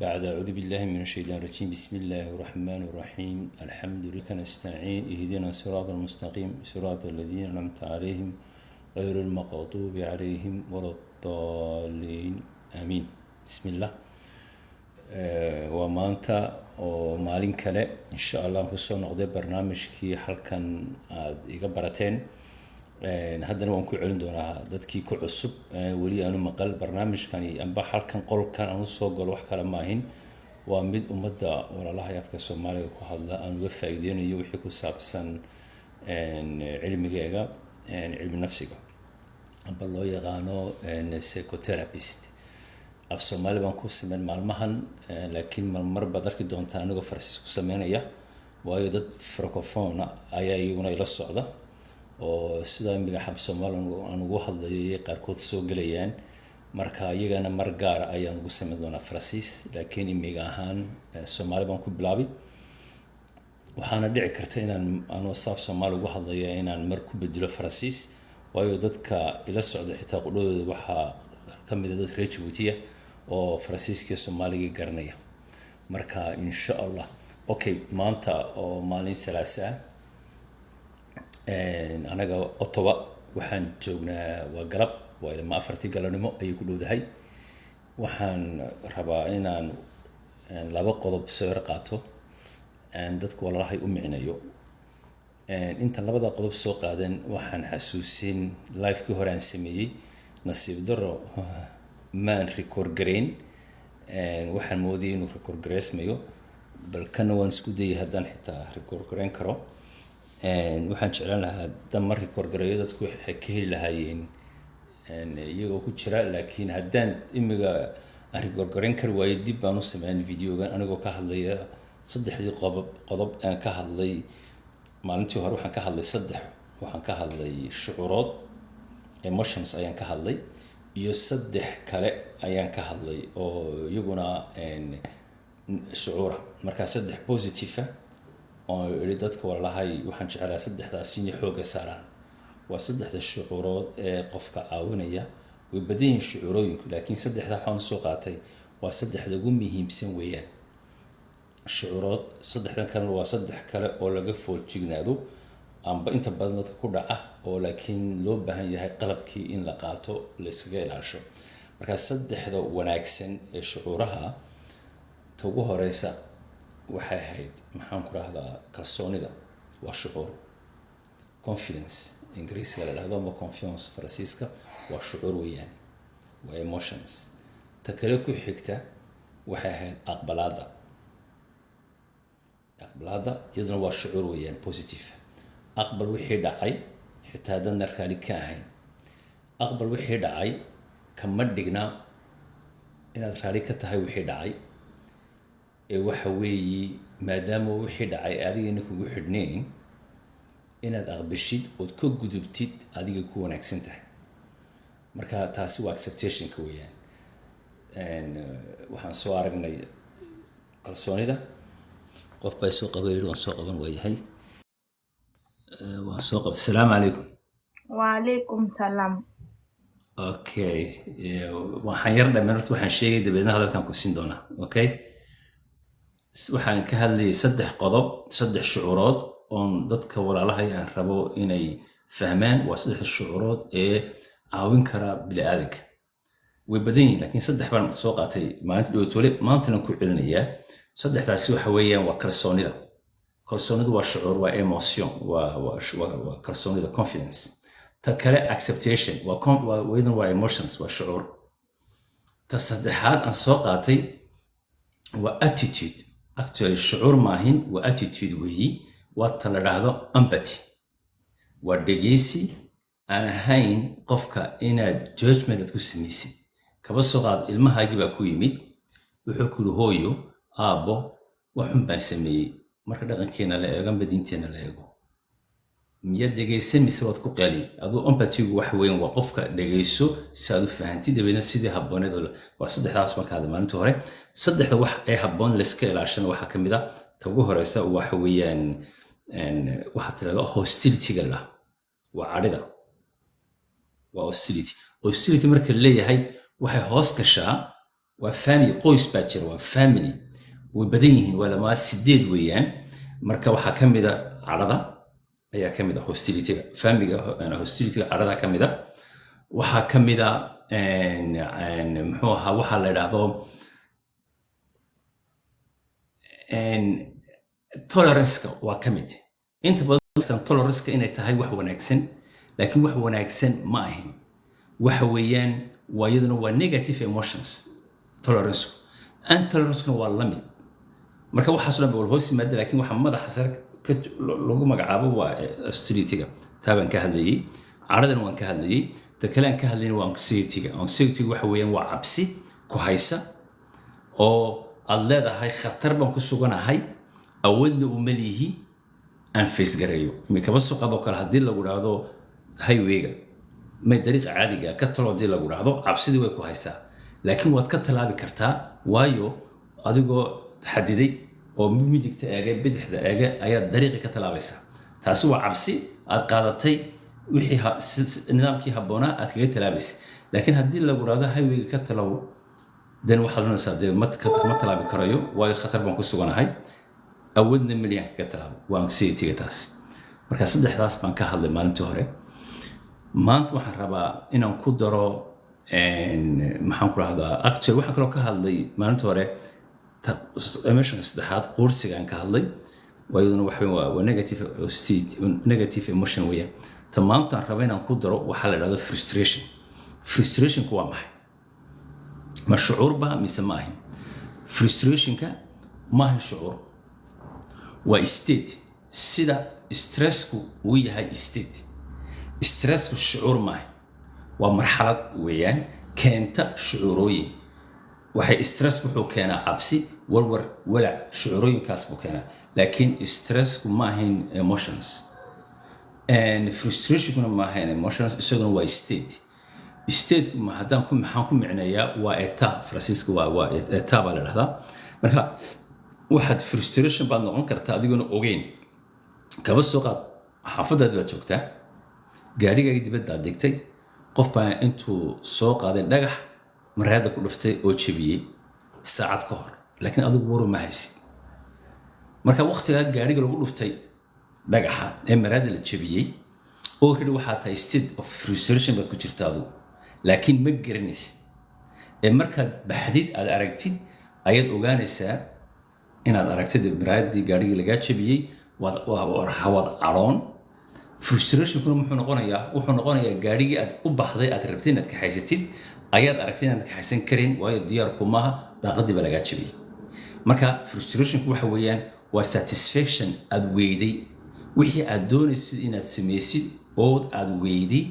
بعد أعوذ بالله من الشيطان الرجيم بسم الله الرحمن الرحيم الحمد لله نستعين اهدنا الصراط المستقيم صراط الذين أنعمت عليهم غير المغضوب عليهم ولا الضالين آمين بسم الله ومانتا ومالين كله إن شاء الله نكسر نقضي برنامج كي حلقا إيجا براتين haddana waan ku celin doonaa dadkii ku cusub weli aanu maqal barnaamijkani amba halkan qolkan aanu soo galo wax kale ma ahin waa mid ummadda walaalaha afka Soomaaliga ku hadla aan uga faa'iideynayo wixii ku saabsan cilmigeega cilmi nafsiga amba loo yaqaano psychotherapist af Soomaali baan ku sameyn maalmahan laakiin mar baad arki doontaan anigoo Faransiis ku sameynaya waayo dad francophone ayaa iyaguna ila socda oo sida imiga xaf Soomaali aan ugu hadlayo ay qaarkood soo galayaan marka iyagana mar gaar ayaan ugu sameyn doonaa Faransiis laakiin imiga ahaan Soomaali baan ku bilaabay waxaana dhici karta inaan saaf Soomaali ugu hadlayo inaan mar ku bedelo Faransiis waayo dadka ila socda xitaa qudhooda waxa kamid ah dad reer Djibouti oo Faransiiska Soomaaliga garanaya marka insha Allah okay maanta oo maalin Salaasa anaga Ottawa waxaan joognaa waa galab waa ilaa 4 galabnimo ay ku dhowdahay waxaan rabaa inaan laba qodob soo qaato dadku walaalahay u micnayo inta labada qodob soo qaadan waxaan xasuusin live-kii hore aan sameeyay nasiib daro maan record gareyn waxaan moodayay inuu record gareysmayo bal kana waan isku dayay haddaan xitaa record gareyn karo waxaan jeclaan lahaa damar record gareeyo dadku waxay ka heli lahaayeen iyagoo ku jira laakiin haddaan imiga record gareyn kar waayo dib baan u sameeyay videogan anigoo ka hadlaya saddexdii qodob aan ka hadlay maalintii hore waxaan ka hadlay waxaan ka hadlay shucuurood emotions ayaan ka hadlay iyo saddex kale ayaan ka hadlay oo iyaguna shucuura marka saddex positive oo dadka walaalahay waxaan jecelahay saddexdaas in xooga saaraan waa saddexda shucuurood ee qofka caawinaya way badan shucuurooyinku laakiin saddexda waxaan soo qaatay waa saddexda ugu muhiimsan weeyaan shucuurood saddexdan kale waa saddex kale oo laga foojignaado amba inta badan dadka ku dhaca oo laakiin loo baahan yahay qalabkii in la qaato la iskaga ilaasho marka saddexda wanaagsan ee shucuuraha ugu horeysa waxay ahayd maxaan ku raahdaa kalsoonida waa shucuur confidence ingiriisiga la yiraahdo ama confiance Faransiiska waa shucuur weeyaan waa emotions ta kale ku xigta waxay ahayd aqbalaada iyaduna waa shucuur weeyaan positive aqbal wixii dhacay xitaa dan narkaali ka ahayn aqbal wixii dhacay kama dhigna inaad raali ka tahay wixii dhacay waxa weeyi maadaama wixii dhacay adiga kugu xidhnayn inaad aqbashid oo ka gudubtid adiga ku wanaagsan tahay marka taasi waa acceptation ka weeyaan waxaan soo aragnay kalsoonida qof bay soo qabay waan soo qaban waayahay waan soo qabay assalaamu calaykum وعليكم السلام. okay waxaan yar dhameerto waxaan sheegay dabeedna hadalkan ku siin doonaa okay waxaan ka hadlayay saddex shucuurood oo dadka walaalahay aan rabo inay fahmaan waa saddex shucuurood ee caawin kara bini'aadamka way badan yihiin laakiin saddex baan soo qaatay maalintii dhowtole maantana ku celinayaa saddexdaasi waxa weeyaan waa kalsoonidu waa shucuur waa emotion waa kalsoonida confidence ta kale acceptation waa emotions waa shucuur ta saddexaad aan soo qaatay waa attitude actually shucuur maahin waa attitude weeyi waa ta la dhahdo empathy waa dhegeysi aan ahayn qofka inaad judgment ku samaysid kaba soo qaad ilmahaagii baa ku yimid wuxuu ku hooyo aabo waxun baan sameeyay marka dhaqankeena la eego badinteena la eego miya dhegeysan mise waad ku qali adoo empathy wax weyn waa qofka dhegeyso si aad u fahantid dabeedna sidii habooneed waa saddexdaas marka aad maalinta hore saddexda wax ee haboon la iska ilaashana waxa kamid ah ta ugu horeysa waxa weeyaan waxa tirada hostility-ga la waa cadhida waa hostility marka la leeyahay waxay hoos gashaa waa family qoys baa jira waa family way badan yihiin waa lamaa 8 weeyaan marka waxaa ka mid a cadhada ayaa ka mid a hostilityga familiga hostilityga cadhada ka mid a waxaa ka mid a muxuu ahaa waxaa la yidhaahdo toleranceka waa ka mid inta badan toleranceka inay tahay wax wanaagsan laakiin wax wanaagsan ma ahin waxa weeyaan waa iyaduna waa negative emotions toleranceu intolerancekuna waa la mid marka waxaas dhan wal hoos yimaada laakiin waxa madaxa sare lagu magacaabo waa hostilityga taabaan ka hadlayay cadhadan waan ka hadlayay ta kale aan ka hadlayna waa anxietyga waxa weeyaan waa cabsi ku haysa oo aad leedahay khatar baan ku suganahay awoodna uma lihi aan face gareeyo mikaba suqadoo kale haddii lagu dhaahdo highwayga may dariiqa caadiga ka talo haddii lagu dhaahdo cabsidii way ku haysaa laakiin waad ka talaabi kartaa waayo adigoo xadiday oo midigta eega bidixda eega ayaad dariiqi ka talaabaysaa taasi waa cabsi aad qaadatay wixii nidaamkii habboonaa aad kaga talaabaysay laakiin haddii lagu dhaahdo highwayga ka talow dan waxaad runaysaa dee ma talaabi karayo waayo khatar baan ku suganahay awoodna milyan kaga talaabo waa anxietyga taasi marka saddexdaas baan ka hadlay maalintii hore maanta waxaan rabaa inaan ku daro maxaan ku rahdaa actually waxaan kaloo ka hadlay maalintii hore emotionka saddexaad quursigaan ka hadlay waayaduna waa negative emotion weeyaan ta maanta aan raba inaan ku daro waxaa la yidhahdo frustrationku waa maxay ma shucuur ba mise ma ahin frustrationka ma ahin shucuur waa state sida stressku uu yahay state stressku shucuur ma ahin waa marxalad weeyaan keenta shucuurooyin waxay stress wuxuu keenaa cabsi warwar walac shucuurooyinkaas buu keenaa laakiin stressku ma ahin emotions frustrationkuna ma ahin emotions isaguna waa state haddaan maxaan ku micneeyaa waa eta faransiiska waa eta baa la dhahdaa marka waxaad frustration baad noqon kartaa adigoona ogeyn kaba soo qaad xaafadaadi baad joogtaa gaadhigaagii dibaddaad dhigtay qof baa intuu soo qaaday dhagax maraayadda ku dhuftay oo jebiyey saacad ka hor laakiin adigu waru ma haysid marka waqtigaa gaadhiga lagu dhuftay dhagaxa ee maraayadda la jebiyey already waxaa tahay state of frustration baad ku jirta adigu laakiin ma garanaysid ee markaad baxdid aad aragtid ayaad ogaanaysaa inaad aragtid maraayadii gaadhigii lagaa jebiyey waad cadhoon frustrationkuna wuxuu noqonayaa gaadhigii aad u baxday aad rabtid inaad kaxaysatid ayaad aragtid inaad kaxaysan karin waayo diyaarku maaha daaqadii baa lagaa jebiyey marka frustrationku waxa weeyaan waa satisfaction aad weyday wixii aad doonaysid inaad samaysid ood aad weyday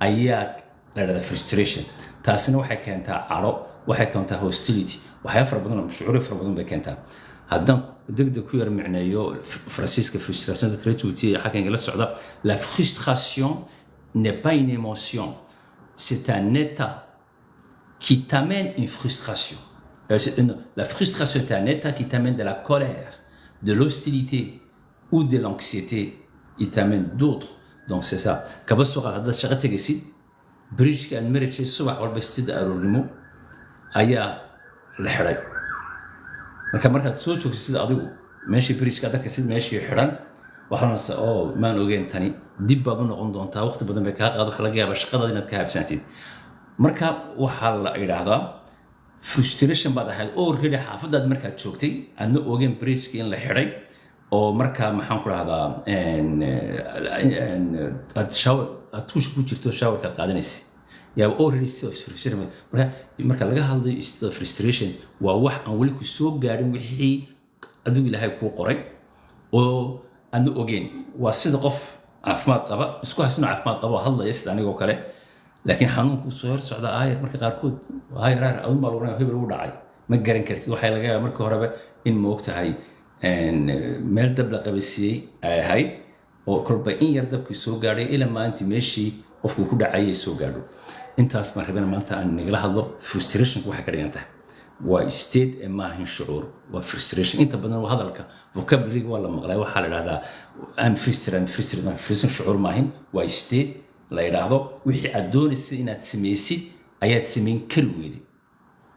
ayaa la dhahdaa frustration taasina waxay keentaa cadho waxay keentaa hostility waxyaabo fara badan oo shucuur fara badan bay keentaa haddaan degdeg ku yar micneeyo faransiiska frustration creativity xakan la socda la frustration n'est pas une émotion c'est un état qui t'amène une frustration la frustration est un état qui t'amène de la colère de l'hostilité ou de l'anxiété il t'amène d'autres donc c'est ça kaba soo qaad haddaad shaqo tegaysid bridgeka aad maraysay subax walba 6 aroornimo ayaa la xiray markaad soo joogsid adigu meeshii bridgeka aad arkaysid meeshii xiran waxaanase maan ogeyn tani dib baad u noqon doontaa waqti badan bay kaa qaad waxa laga yaabaa shaqadaada inaad ka habsantid marka waxaa la yidhaahdaa frustration baad ahayd already xaafadaad markaad joogtay aadna ogeyn bridgeka in la xiray oo markaa maxaan ku dhahdaa aad tuusha ku jirto showerkaad qaadanaysa yaaba already state of frustration marka laga hadlayo state of frustration waa wax aan weli ku soo gaarin wixii adigu ilaahay kuu qoray oo aadna ogeyn waa sida qof caafimaad qaba isku haysano caafimaad qaba oo hadlaya sida anigoo kale laakiin xanuunku soo hor socda aayar marka qaarkood aayar adun baa lagu hebel ugu dhacay ma garan kartid waxay laga yaabaa marka horeba in ma ogtahay meel dab la qabasiiyey ay ahayd oo kolba in yar dabkii soo gaadhay ilaa maalintii meeshii qofku ku dhacayay soo gaadho intaas baan rabana maanta aan nagala hadlo frustrationku waxay ka dhigan tahay waa state ee maahin shucuur waa frustration inta badan waa hadalka vocabulary waa la maqlay waxaa la yidhahdaa I'm frustrated shucuur maahin waa state la yidhaahdo wixii aad doonaysay inaad samaysid ayaad samayn kari weyday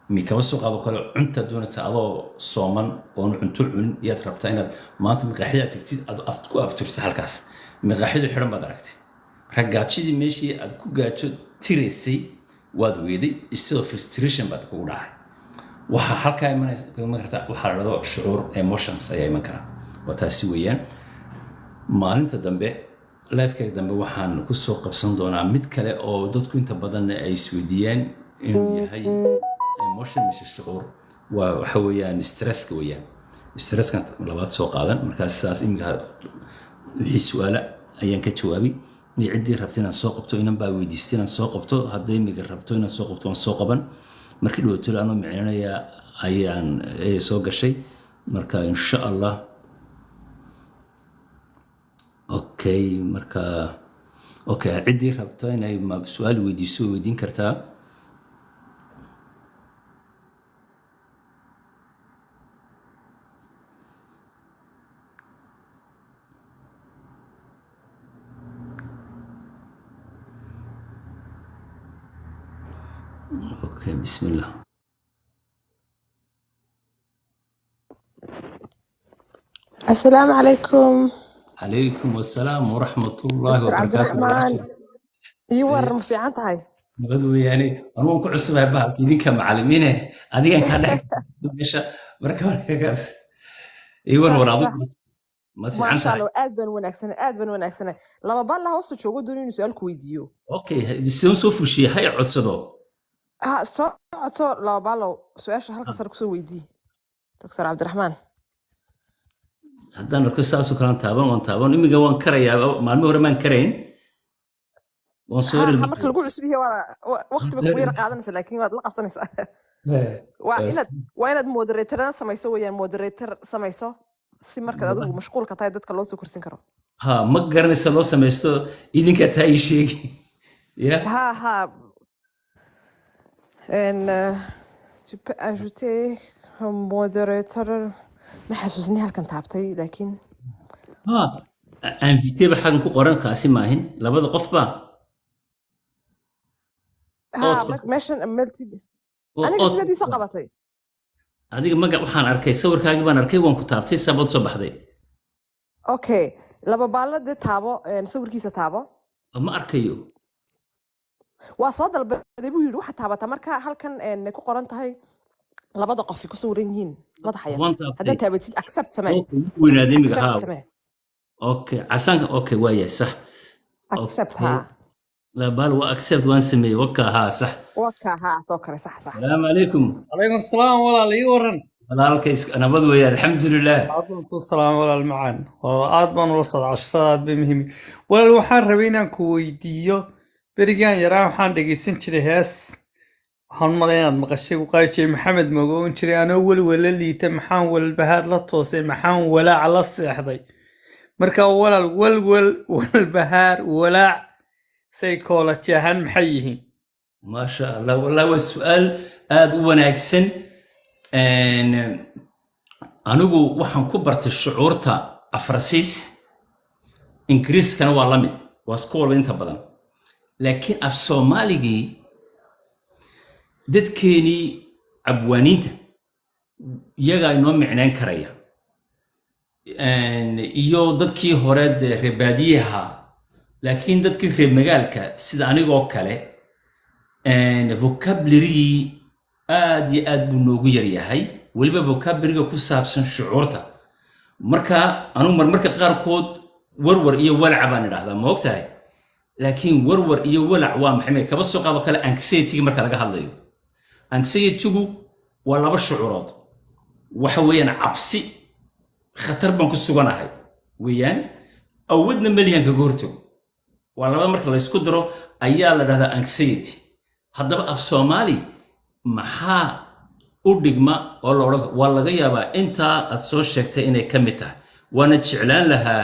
mikaba soo qaado kale cunta doonaysa adoo sooman oon cunto cunin iyaad rabtaa inaad maanta maqaaxida tagtid aad ku afturtid halkaas maqaaxidu xidhan baad aragtay ragaajidii meeshii aad ku gaajo tiraysay waad weeday isagoo frustration baad kugu dhacay waxaa halkaa iman karta waxaa la dhahdo shucuur emotions ayaa iman kara waa taasi weeyaan maalinta dambe lifekayga dambe waxaan ku soo qabsan doonaa mid kale oo dadku inta badan ay isweydiiyaan inuu yahay emotion mise shucuur waa waxa weeyaan stresska weeyaan stresskan labaad soo qaadan markaas saas iminka wixii su-aala ayaan ka jawaabay ni ciddii rabta inaan soo qabto inan baa weydiistay inaan soo qabto hadday imiga rabto inaan soo qabto waan soo qaban markii dhawatolo anoo micnanaya ayaan soo gashay marka insha allah okay marka okay ciddii rabta inay su-aal weydiiso weydiin kartaa okay بسم الله السلام عليكم عليكم السلام ورحمة الله دكتور عبد وبركاته الرحمن يور في عنتهاي nabadu yani anugu ku cusubay bahalka idinka macallimiine adigan ka dhex meesha marka wanaagaas ii war صح adigu صح ma ما fiican شاء tahay الله aad baan wanaagsanay laba bal la hoos joogo doon inuu su'aal ku weydiiyo okay sidoo soo fushiyay hay codsado ha soo laba bal su'aasha halka sar ku soo weydii Dr. Abdi Raxmaan haddaan arko saas oo kale taaban imiga waan karayaa maalmo hore maan karayn waan soo ha rilmay marka lagu cusub yahay wala waqti ba ku yar qaadanaysa laakiin waad la qabsanaysaa waa inaad moderator samayso weeyaan moderator samayso si marka adigu mashquulka tahay dadka loo soo kursin karo ha ma garanaysa loo samaysto idinka taa ii sheegi ya ha en tu peux ajouter un moderateur ما حسوسني halkan taabtay laakiin ha invité ba xagan ku qoran kaasi maahin labada qof ba meeshan meltid aniga sidii soo qabatay adiga magac waxaan arkay sawirkaagii baan arkay waan ku taabtay sabad soo baxday okay laba baalade taabo sawirkiisa taabo ma arkayo waa soo dalbaday buu yiri waxa taabata marka halkan ku qoran tahay labada qof ku sawiran yihiin madaxaya hadda taabatid accept samee weynaadeen miga ha okay casanka okay waaya sax accept ha la bal wa accept waan sameeyay waka ha sax waka ha soo kare sax assalaamu calaykum calaykum asalaam walaal ii waran walaalkays nabad weeye alxamdulilah calaykum asalaam walaal macaan aad baan ula socdaa cashadaad bay muhiim walaal waxaan rabay inaan ku weydiiyo berigaan yaraa waxaan dhegeysan jiray hees waxaan malay inaad maqashay u qaajay maxamed magoon jiray anoo welwala liita maxaan walbahaad la toosay maxaan walaac la seexday marka walaal walbahaar walaac psychology ahaan maxay yihiin maasha allah wallahi waa su-aal aada u wanaagsan anigu waxaan ku bartay shucuurta afrasiis ingiriiskana waa la mid waa isku walba inta badan laakiin af soomaaligii dadkeenii abwaaniinta iyagaa inoo micnayn karaya iyo dadkii hore dee reebaadiyaha laakiin dadkii reer magaalka sida anigoo kale vocablarygii aad iyo aad buu noogu yaryahay weliba vocablaryga ku saabsan shucuurta marka anugu marmarka qaarkood warwar iyo walaca baan idhahdaa ma ogtahay laakiin warwar iyo walac waa maxay kaba soo qaado kale anxietyga marka laga hadlayo anxietygu waa laba shucuurood waxa weeyaan cabsi khatar baan ku suganahay weeyaan awoodna meliyan kaga hortago waa laba marka la isku daro ayaa la dhahdaa anxiety haddaba af soomaali maxaa u dhigma oo la odhan waa laga yaabaa intaa aad soo sheegtay inay ka mid tahay waana jeclaan lahaa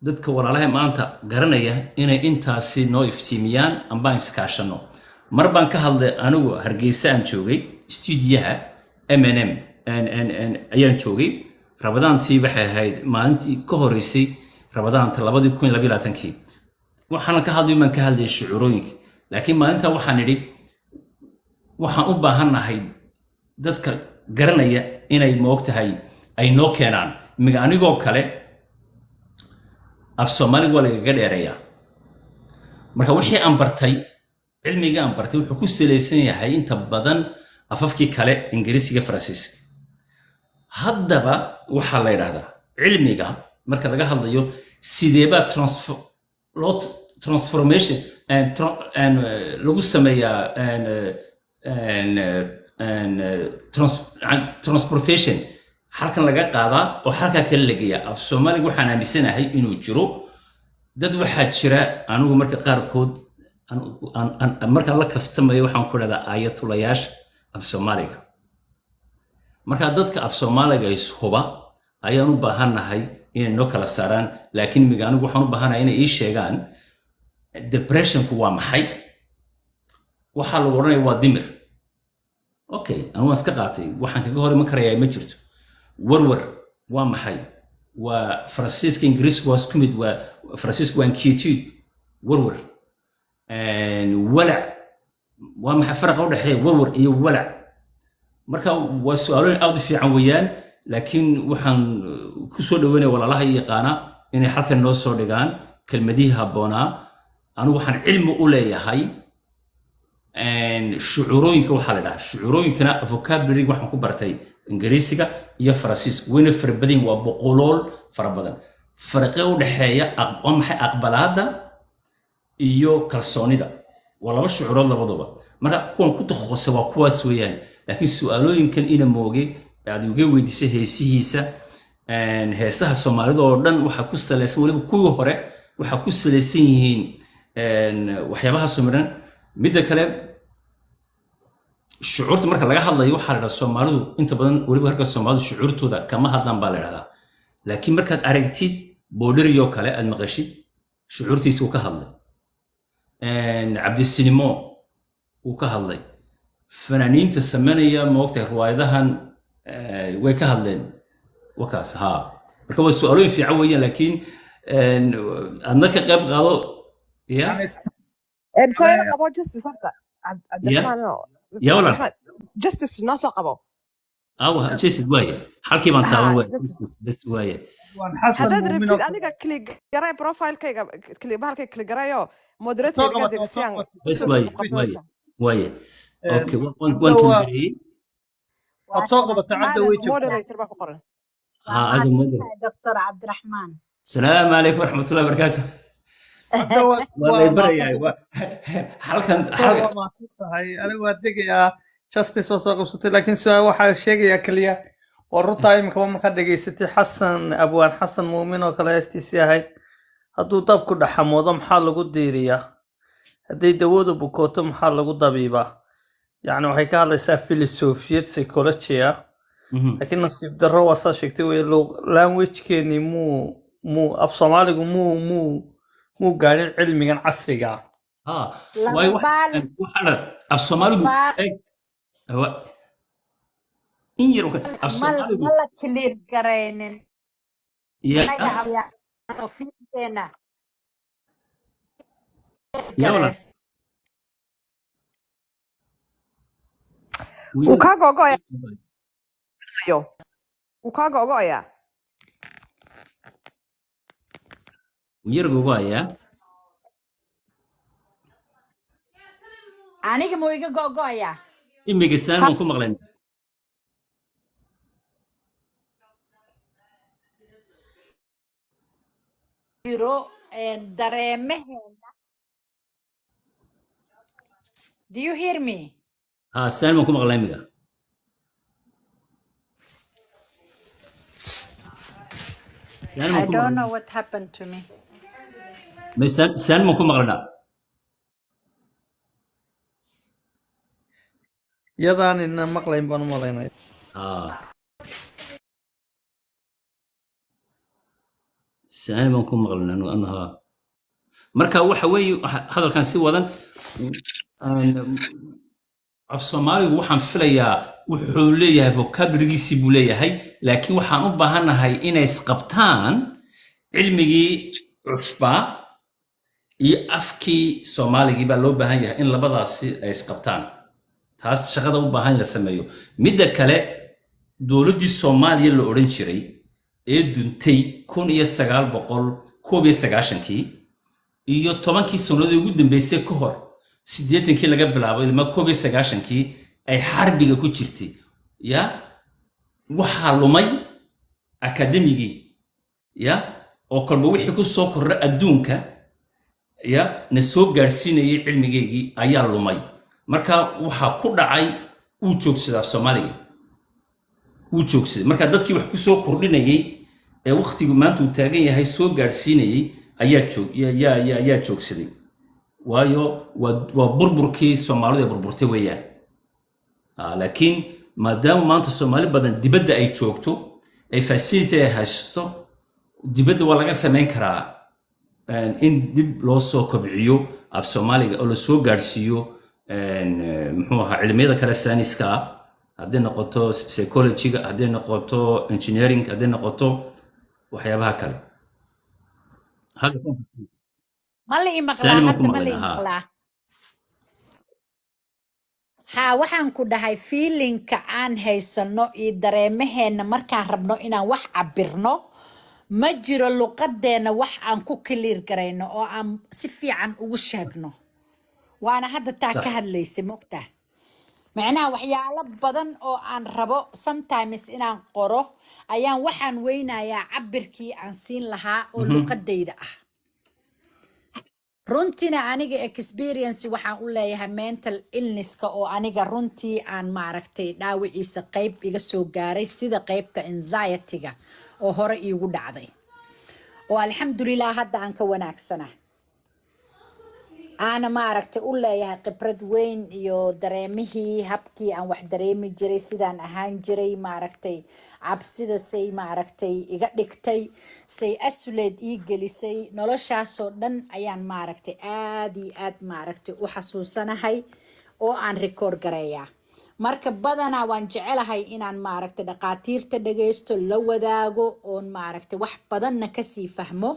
dadka walaalaha maanta garanaya inay intaasi noo iftiimiyaan ambaan iskaashano mar baan ka hadlay anigu hargeysa aan joogay stuudiyaha M&M ayaan joogay rabadaantii waxay ahayd maalintii ka horeysay rabadaanta 2022 waxaan ka hadlay man ka hadlay shucuurooyinka laakiin maalinta waxaan idhi waxaan u baahanahay dadka garanaya inay moogtahay ay noo keenaan imiga anigoo kale af soomaaliga waa lagaga dheereeyaa marka wixii aan bartay cilmiga aan bartay wuxuu ku salaysan yahay inta badan afafkii kale ingiriisiga faransiiska haddaba waxaa la yidhaahdaa cilmiga marka laga hadlayo sideebaa transformation lagu sameeyaa transportation halkan laga qaadaa oo halkaa kale la geeyaa af soomaaliga waxaan aaminsanahay inuu jiro dad waxaa jira anigu marka qaarkood markaan la kaftamayo waxaan ku dhahdaa aayatulayaasha af soomaaliga marka dadka af soomaaliga ishuba ayaan u baahannahay inay noo kala saaraan laakiin miga anigu waxaan u baahanahay inay ii sheegaan depressionku waa maxay waxaa lagu odhanaya waa dimir okay anigu waan iska qaatay waxaan kaga hor iman karayaa ma jirto warwar waa maxay waa faransiiska ingiriisku waa isku mid waa faransiisku waa inquietude warwar walac waa maxay faraqa u dhexeeya warwar iyo walac marka waa su'aalooyin aad u fiican weeyaan laakiin waxaan ku soo dhaweynaya walaalaha yaqaana inay halkan noo soo dhigaan kelmadihii habboonaa anigu waxaan cilmi u leeyahay shucuurooyinka waxaa la dhahaa shucuurooyinkana vocabulary waxaan ku bartay ingiriisiga iyo faransiiska wayna fara badan waa boqolool fara badan farqe u dhexeeya waa maxay aqbalaadda iyo kalsoonida waa laba shucuurood labaduba marka kuwan ku takhasusay waa kuwaas weeyaan laakiin su'aalooyinkan ina mooge aad uga weydiisay heesihiisa heesaha soomaalida oo dhan waxaa ku salaysan weliba kuwii hore waxaa ku salaysan yihiin waxyaabaha soomaalidan midda kale shucuurta marka laga hadlayo waxaa la dhahaa soomaalidu inta badan weliba halka soomaalidu shucuurtooda kama hadlaan baa la dhahdaa laakiin markaad aragtid boodhariyoo kale aad maqashid shucuurtiisa uu ka hadlay cabdisinimo uu ka hadlay fanaaniinta sameynaya moogtahay riwaayadahan way ka hadleen wakaas haa marka waa su'aalooyin fiican weeyaan laakiin adna ka qayb qaado ya شوية قبو جستس horta cabdiraxmaan ya walaal justis noo soo qabo jesid waaye halkii baan taaban waaye waan xasan haddaad muumin rabtid aniga klik garay profilekayga bahalkay klik garayo moderatorga degsiyaan bes waaye okay waan kii waad soo qabatay cabda way joogtaa moderator baa ku qoran as a moderator دكتور عبد الرحمن السلام عليكم ورحمة الله وبركاته والله بريء halkan tahay anigu waa degayaa justice waa soo qabsatay laakiin su'aal waxaa sheegaya kaliya oo runtaa imika markaa dhegaysatay xasan abwaan xasan muumin oo kale heestiisii ahayd hadduu dabku dhaxamoodo maxaa lagu diiriyaa hadday dawadu bukooto maxaa lagu dabiibaa yacni waxay ka hadlaysaa filosofiyad psychology ah laakiin nasiib darro waa saa sheegtay wey languagekeenii muu af soomaaligu muu gaadhin cilmigan casriga ah واي واحد الصومالي هو إن يروح الصومالي ملا كلير قرينين يا يا ولا wuu kaa gogoya wuu kaa gogoya ويرجع يا aniga ma iga go'go'aya إمي قسان ما نكون مغلين jiro dareemaheena do you hear me سان ما نكون مغلين ميجا I don't know what happened to me بس سان ما نكون مغلنا yadaan ina maqlayn baan u malaynaya سان ما نكون مغلنا أنها مركا وحوي هذا كان سوى ذن af Soomaaligu waxaan filayaa wuxuu leeyahay vocabulary-giisi buu leeyahay laakiin waxaan u baahanahay inay isqabtaan cilmigii cusbaa iyo afkii Soomaaligii baa loo baahan yahay in labadaasi ay isqabtaan taas shaqada u baahan la sameeyo midda kale dowladdii Soomaaliya la oran jiray ee duntay 1991kii iyo 10kii sanadii ugu dambeysay ka hor 80kii laga bilaabo ilaa 1990kii ay xarbiga ku jirtay ya waxa lumay akademigii ya oo kolba wixii ku soo kordhay adduunka ya na soo gaarsiinayay cilmigeegii ayaa lumay marka waxa ku dhacay uu joogsadaa Soomaaliya uu joogsaday marka dadkii wax ku soo kordhinayay ee waqtigu maanta uu taagan yahay soo gaarsiinayay ayaa joogsaday waayo waa burburkii Soomaalida burburtay weeyaan laakiin maadaama maanta Soomaali badan dibadda ay joogto ay facility ay haysto dibadda waa laga sameyn karaa in dib loo soo kobciyo af Soomaaliga oo la soo gaarsiiyo muxuu ahaa cilmiyada kala sayniska haddii noqoto psychology-ga haddii noqoto engineering haddii noqoto waxyaabaha kale mali imaqlaa hadda mali imaqlaa haa waxaan ku dhahay feelinka aan haysano iyo dareemaheena markaan rabno inaan wax cabirno ma jiro luqadeena wax aan ku clear garayno oo aan si fiican ugu sheegno waana hadda taa ka hadlaysay mogta macnaha waxyaalo badan oo aan rabo sometimes inaan qoro ayaan waxaan weynayaa cabirkii aan siin lahaa oo luqadayda ah runtina aniga experience waxaan u leeyahay mental illnesska oo aniga runtii aan maaragtay dhaawiciisa qayb iga soo gaaray sida qaybta anxiety-ga oo hore iigu dhacday oo alxamdulillah hadda aan ka wanaagsana أنا ما عرفت أقول له يا قبرد وين يو دريمه هبكي عن واحد دريمي جري سيدان أهان جري ما عرفتي عبسيدا سي ما عرفتي إيقادكتي سي أسولد إيقلي سي نولوشا سودن أيان ما عرفتي آد ما عرفتي وحسوسنا هاي أو عن ريكور جريا marka badana waan jecelahay inaan maaragtay dhaqaatiirta dhageysto la wadaago oo maaragtay wax badanna ka sii fahmo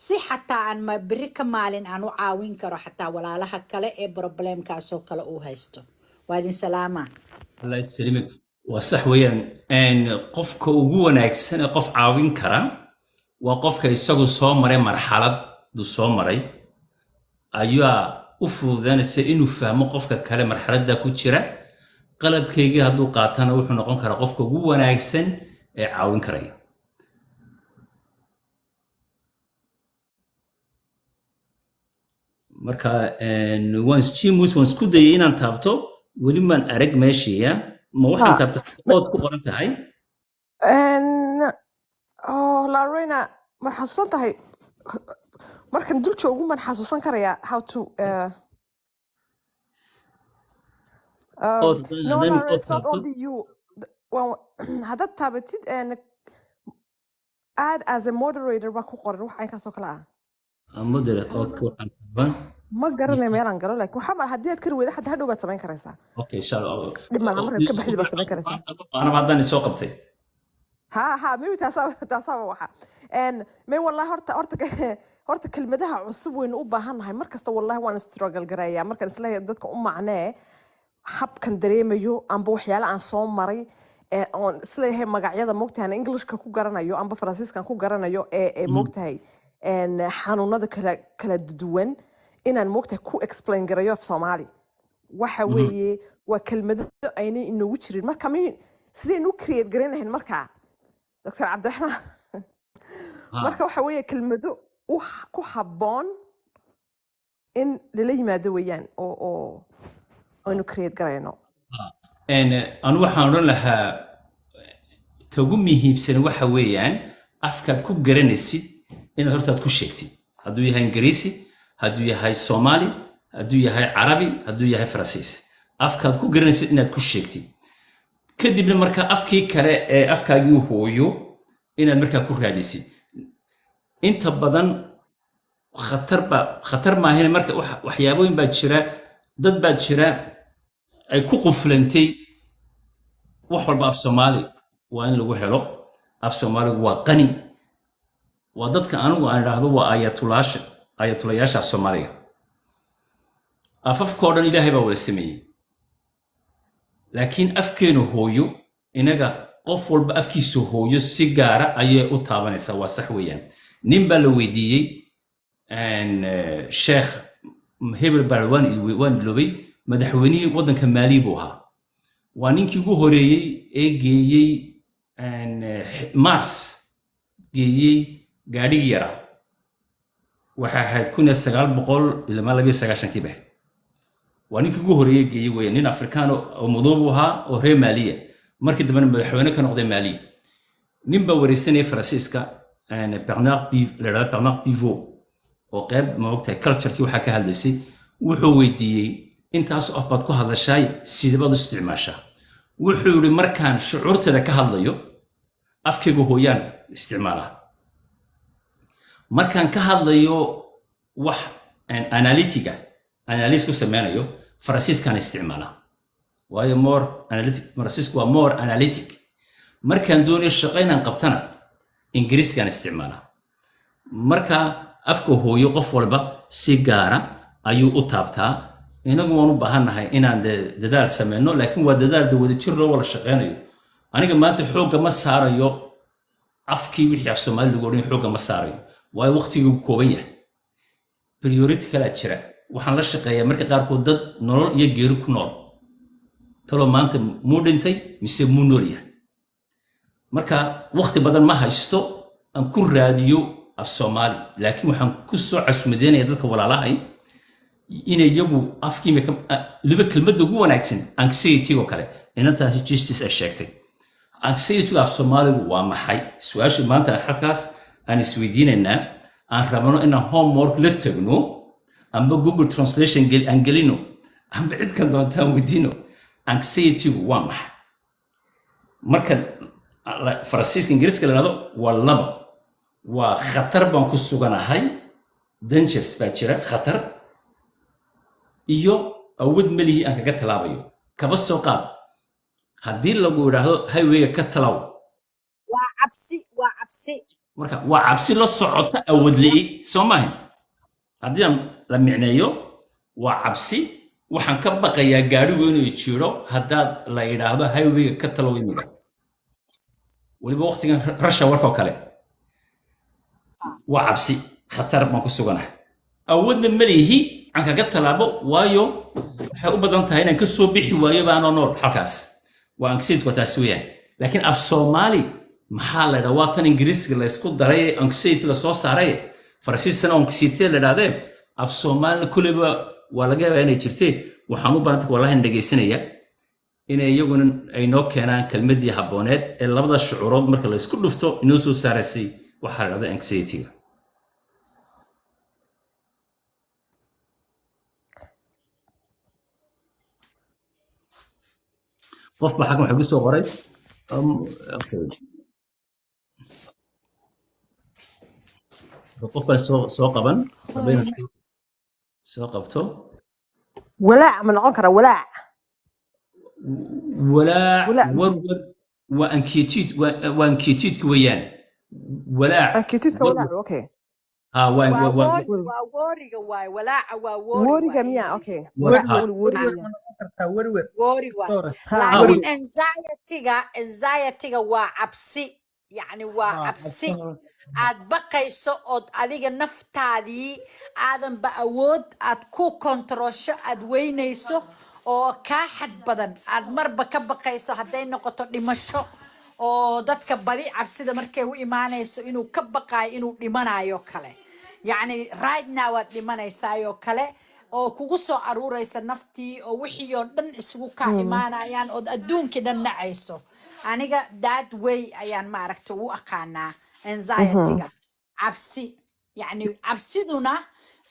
si xataa aan ma biri ka maalin aan u caawin karo xataa walaalaha kale ee problemkaas oo kale uu haysto waadin salaama Allah yasalimak waa sax weeyaan qofka ugu wanaagsan ee qof caawin kara waa qofka isagu soo maray marxalad du soo maray ayaa u fududaanaysa inuu fahmo qofka kale marxaladda ku jira qalabkeygii hadduu qaatana wuxuu noqon karaa qofka ugu wanaagsan ee caawin karaya marka waan isku dayay inaan taabto weli maan arag meeshiya ma waxaan taabta ood ku qoran tahay Lorena ma xasuusan tahay markan dul joogu man xasuusan karayaa how to no, it's not only you. Well, hadad taabatid add as a moderator ba ku qoran wax ay ka soo kala moderator okay waxaan taaban ma garanay meelan galo laakiin waxa mar hadii aad kar weedo hadda hadhow baad samayn karaysaa okay insha Allah dhibma markaad ka baxdid baad samayn karaysaa ana badan soo qabtay ha mimi taasa waxa may wallahi horta kelmadaha cusub weyn u baahanahay markasta wallahi waan struggle gareeyaa markaan isla dadka u macnee habkan dareemayo amba waxyaalo aan soo maray on isleeyahay magacyada moogtahay Englishka ku garanayo amba Faransiiskan ku garanayo ee moogtahay xanuunada kala duwan inaan moogtahay ku explain garayo af Soomaali waxa weeye waa kelmado aynay inoogu jirin marka sidee inuu create garanayn marka Dr. Cabdiraxmaan marka waxa weeye kelmado ku habboon in la yimaado weeyaan oo aynu create garayno anu waxaan oran lahaa tagu muhiimsan waxa weeyaan afkaad ku garanaysid inaad hortaad ku sheegtid hadduu yahay Ingiriisi hadduu yahay Soomaali hadduu yahay Carabi hadduu yahay Faransiis afkaad ku garanaysid inaad ku sheegtid kadibna marka afkii kale ee afkaagii hooyo inaad markaa ku raadisid inta badan khatar ma ahayn marka waxyaabooyin baa jira dad baa jira ay ku quflantay wax walba af Soomaali waa in lagu helo af Soomaali waa qani waa dadka anigu aan raahdo waa ayatulayaasha af Soomaaliga afafkoo dhan Ilaahay baa wada sameeyay laakiin afkeenu hooyo inaga qof walba afkiisu hooyo si gaara ayay u taabanaysaa waa sax weeyaan nin baa la weydiiyey sheekh hebel waan iloobay madaxweynihii waddanka maali buu ahaa waa ninkii ugu horeeyey ee geeyey mars geeyey gaadhigii yaraa waxay ahayd 1929 bahayd waa ninkii ugu horeeyey geeyey weeyaan nin afrikaan oo madow buu ahaa oo reer maaliya markii dambena madaxweyne ka noqday maali nin baa wareysanaya faransiiska Bernard Pivot oo qayb ma ogtahay culture-kii waxaa ka hadlaysay wuxuu weydiiyey intaas oo baad ku hadashay sidee baad u isticmaashaa wuxuu yiri markaan shucuurtada ka hadlayo afkaygu hooyaan isticmaalaa markaan ka hadlayo wax analysis ku sameynayo faransiiskaan isticmaalaa waayo more analytic faransiisku waa more analytic markaan doonayo shaqo inaan qabtana ingiriiskaan isticmaalaa marka afka hooyo qof walba si gaara ayuu u taabtaa inagu waan u baahannahay inaan dadaal sameyno laakiin waa dadaal wada jir loo wada shaqeynayo aniga maanta xoogga ma saarayo afkii wixii af Soomaali lagu oran xoogga ma saarayo waayo waqtigu kooban yahay priority kala jira waxaan la shaqeeyaa marka qaarkood dad nolol iyo geeri ku nool talo maanta muu dhintay mise muu nool yahay marka waqti badan ma haysto aan ku raadiyo af Soomaali laakiin waxaan ku soo casuumadeenaya dadka walaalahay inay iyagu afkiima liba kelmadda ugu wanaagsan anxiety oo kale inantaasi justice ay sheegtay anxiety af Soomaaligu waa maxay su'aasha maanta halkaas aan isweydiinaynaa aan rabno inaan homework la tagno amba Google Translation aan gelino amba cid kan doontaan weydiino anxiety waa maxay marka faransiiska ingiriiska la yiraahdo waa laba waa khatar baan ku suganahay dangers baa jira khatar iyo awood malihi aan kaga talaabayo kaba soo qaad haddii lagu yiraahdo highway ka talaw waa cabsi marka waa cabsi la socota awood leey Soomaali haddii aan la micneeyo waa cabsi waxaan ka baqayaa gaadhigu inuu jiro haddaad la yiraahdo highway ka talaw imiga waliba waqtigan rasha warkoo kale waa cabsi khatar baan ku suganahay awoodna malihi aan kaga talaabo waayo waxay u badan tahay inaan ka soo bixi waayo baan nool halkaas waa anxiety waa taas weeyaan laakiin af Soomaali maxaa la yiraahdaa waa tan ingiriisiga la isku daray anxiety la soo saaray faransiisna anxiety la yiraahdaa af Soomaali kulliba waa laga yaabaa inay jirtay waxaan u baahan tahay wallahi dhageysanaya inay iyaguna ay noo keenaan kelmadii habooneed ee labada shucuurood marka la isku dhufto inuu soo saarayay waxa la yiraahdaa anxiety qof baa xaggan waxa ku soo qoray qof baa soo qaban habayna soo qabto walaac ma noqon kara walaac walaac walaac warwar waa anxiety weeyaan walaac akitidka walaac okay waa wooriga waay walaaca waa woriga miya okay ha woriga miya woori waay ha laakiin wori anxiety-ga waa cabsi yacni waa cabsi aad baqayso ood adiga naftaadii aadanba awood aad ku kontrosho aad weynayso oo kaa xad badan aad marba ka baqayso hadday noqoto dhimasho oo dadka badi cabsida markay u imaanayso inuu ka baqaayo inuu dhimanayo kale yacni right now aad dhimanaysaayoo kale oo kugu soo aruuraysa naftii oo wixii oo dhan isugu kaa imaanayaan ood adduunkii dhan nacayso aniga that way ayaan maaragta u aqaanaa anxiety-ga cabsi yacni cabsiduna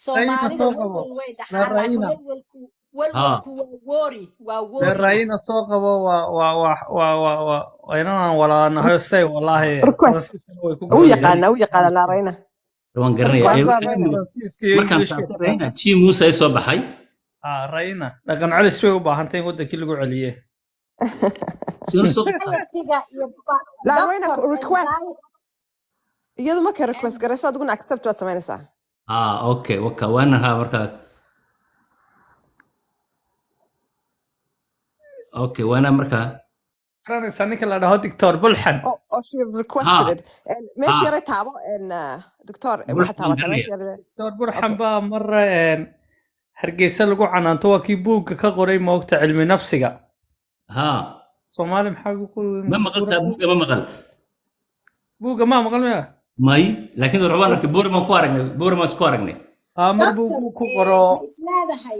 soomaalida walwal way dhaxaan laakiin walwalku waa woori waa woori Raina soo qabo waa inaan walaanahay say wallahi request way ku u yaqaana la rayna waan request garanayaa waa rayna Faransiiska iyo markaan Englishka taabtay Raina Chi Musa ay soo baxay Raina dhaqan celis way u baahantay in wadankii lagu celiye sida soo anxiety-ga iyo la rayna doctor request anxiety iyadu markay request garayso adiguna accept waad samaynaysaa okay waka waana ha markaas okay وانا marka garanaysaa ninka la dhaho Dr. Bulxan Oh, she requested ha it. And meeshii ha yaray taabo doctor bulxan waxaa taabataa garanaya meeshii yaray. Dr. Bulxan Okay. baa mar Hargeysa lagu canaanto waa kii buugga ka qoray moogta cilmi nafsiga ha Soomaali maxaa ugu qoray ma maqaltaa buuga ma maqal buugga ma maqal miya may laakiin ruuxaan arkay boorman ku aragnay mar doctor buu ku qoro ma isleedahay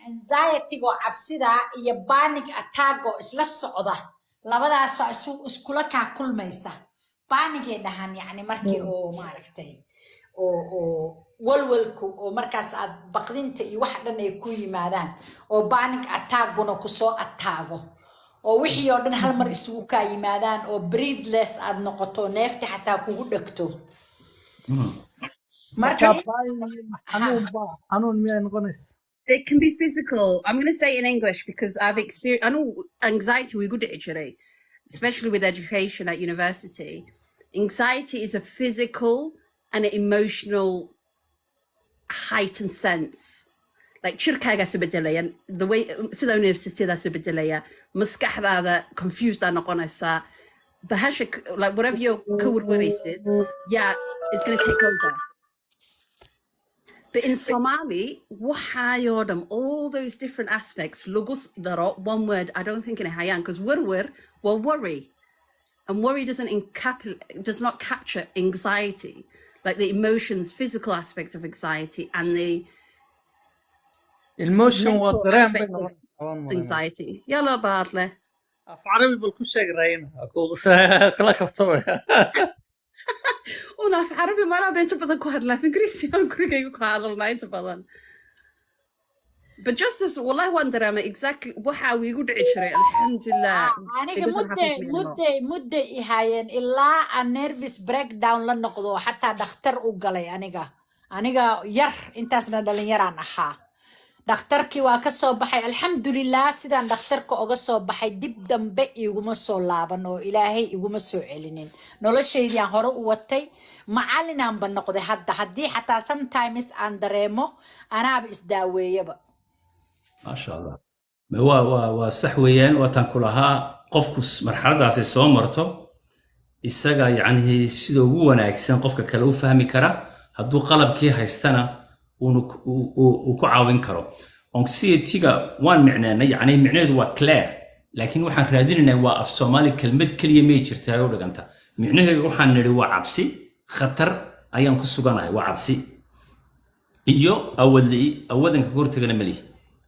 anxiety-go cabsida iyo panic attack-go isla socda labadaas iskula kaa kulmaysa panicay dhahan yacni markii oo maaragtay oo walwalku oo markaas aad baqdinta iyo wax dhan ay ku yimaadaan oo panic attack-guna kusoo attaago oo wixii oo dhan hal mar isugu kaa yimaadaan oo breathless aad noqoto neefta xataa kugu dhegto marka xanuun miyay noqonaysa It can be physical. I'm going to say in English because I've experienced. I know anxiety we good actually, especially with education at university. Anxiety is a physical and an emotional heightened sense. Like shirkaga sabadalaya, the way sida university da sabadalaya, maskaxdaada confused ana qonaysa, bahasha like whatever your code word is, yeah, it's going to take over. But in Somali, wahayodam, all those different aspects, logos daro, one word, I don't think in a hayan, because well worry. And worry does not capture anxiety, like the emotions, physical aspects of anxiety and the emotion waa mental dareen bay aspect of noqon anxiety. Yalla badle. af carabi bal ku sheeg raayna ku kala kaftay Una في عربي ما أنا بنت بدن كهاد لا في إنجليزي أنا كوري جاي كهاد الله أنت بدن. But just this والله wonder أنا exactly وحاوي يقول عشرة الحمد لله. aniga mudday ihaayeen ilaa aan nervous breakdown la noqdo xataa dhakhtar u galay aniga yar intaasna dhalinyaraan ahaa dhakhtarkii waa ka soo baxay alxamdulilah sidaan dhakhtarka oga soo baxay dib dambe iguma soo laaban oo ilaahay iguma soo celinin noloshaydii aan hore u watay macalinaan ba noqday hadda haddii xataa sometimes aan dareemo anaaba isdaaweeyaba maasha allah waa sax weeyaan waataan ku lahaa qofku marxaladaasi soo marto isaga yacni sida ugu wanaagsan qofka kale u fahmi kara hadduu qalabkii haystana uu ku caawin karo anxiety-ga waan micneynay yacni micnaheedu waa clear laakiin waxaan raadinaynaa waa af soomaali kelmad keliya may jirtaa oo dhiganta micnaheedu waxaan nidhi waa cabsi khatar ayaan ku suganahay waa cabsi iyo awadanka hortagana malihi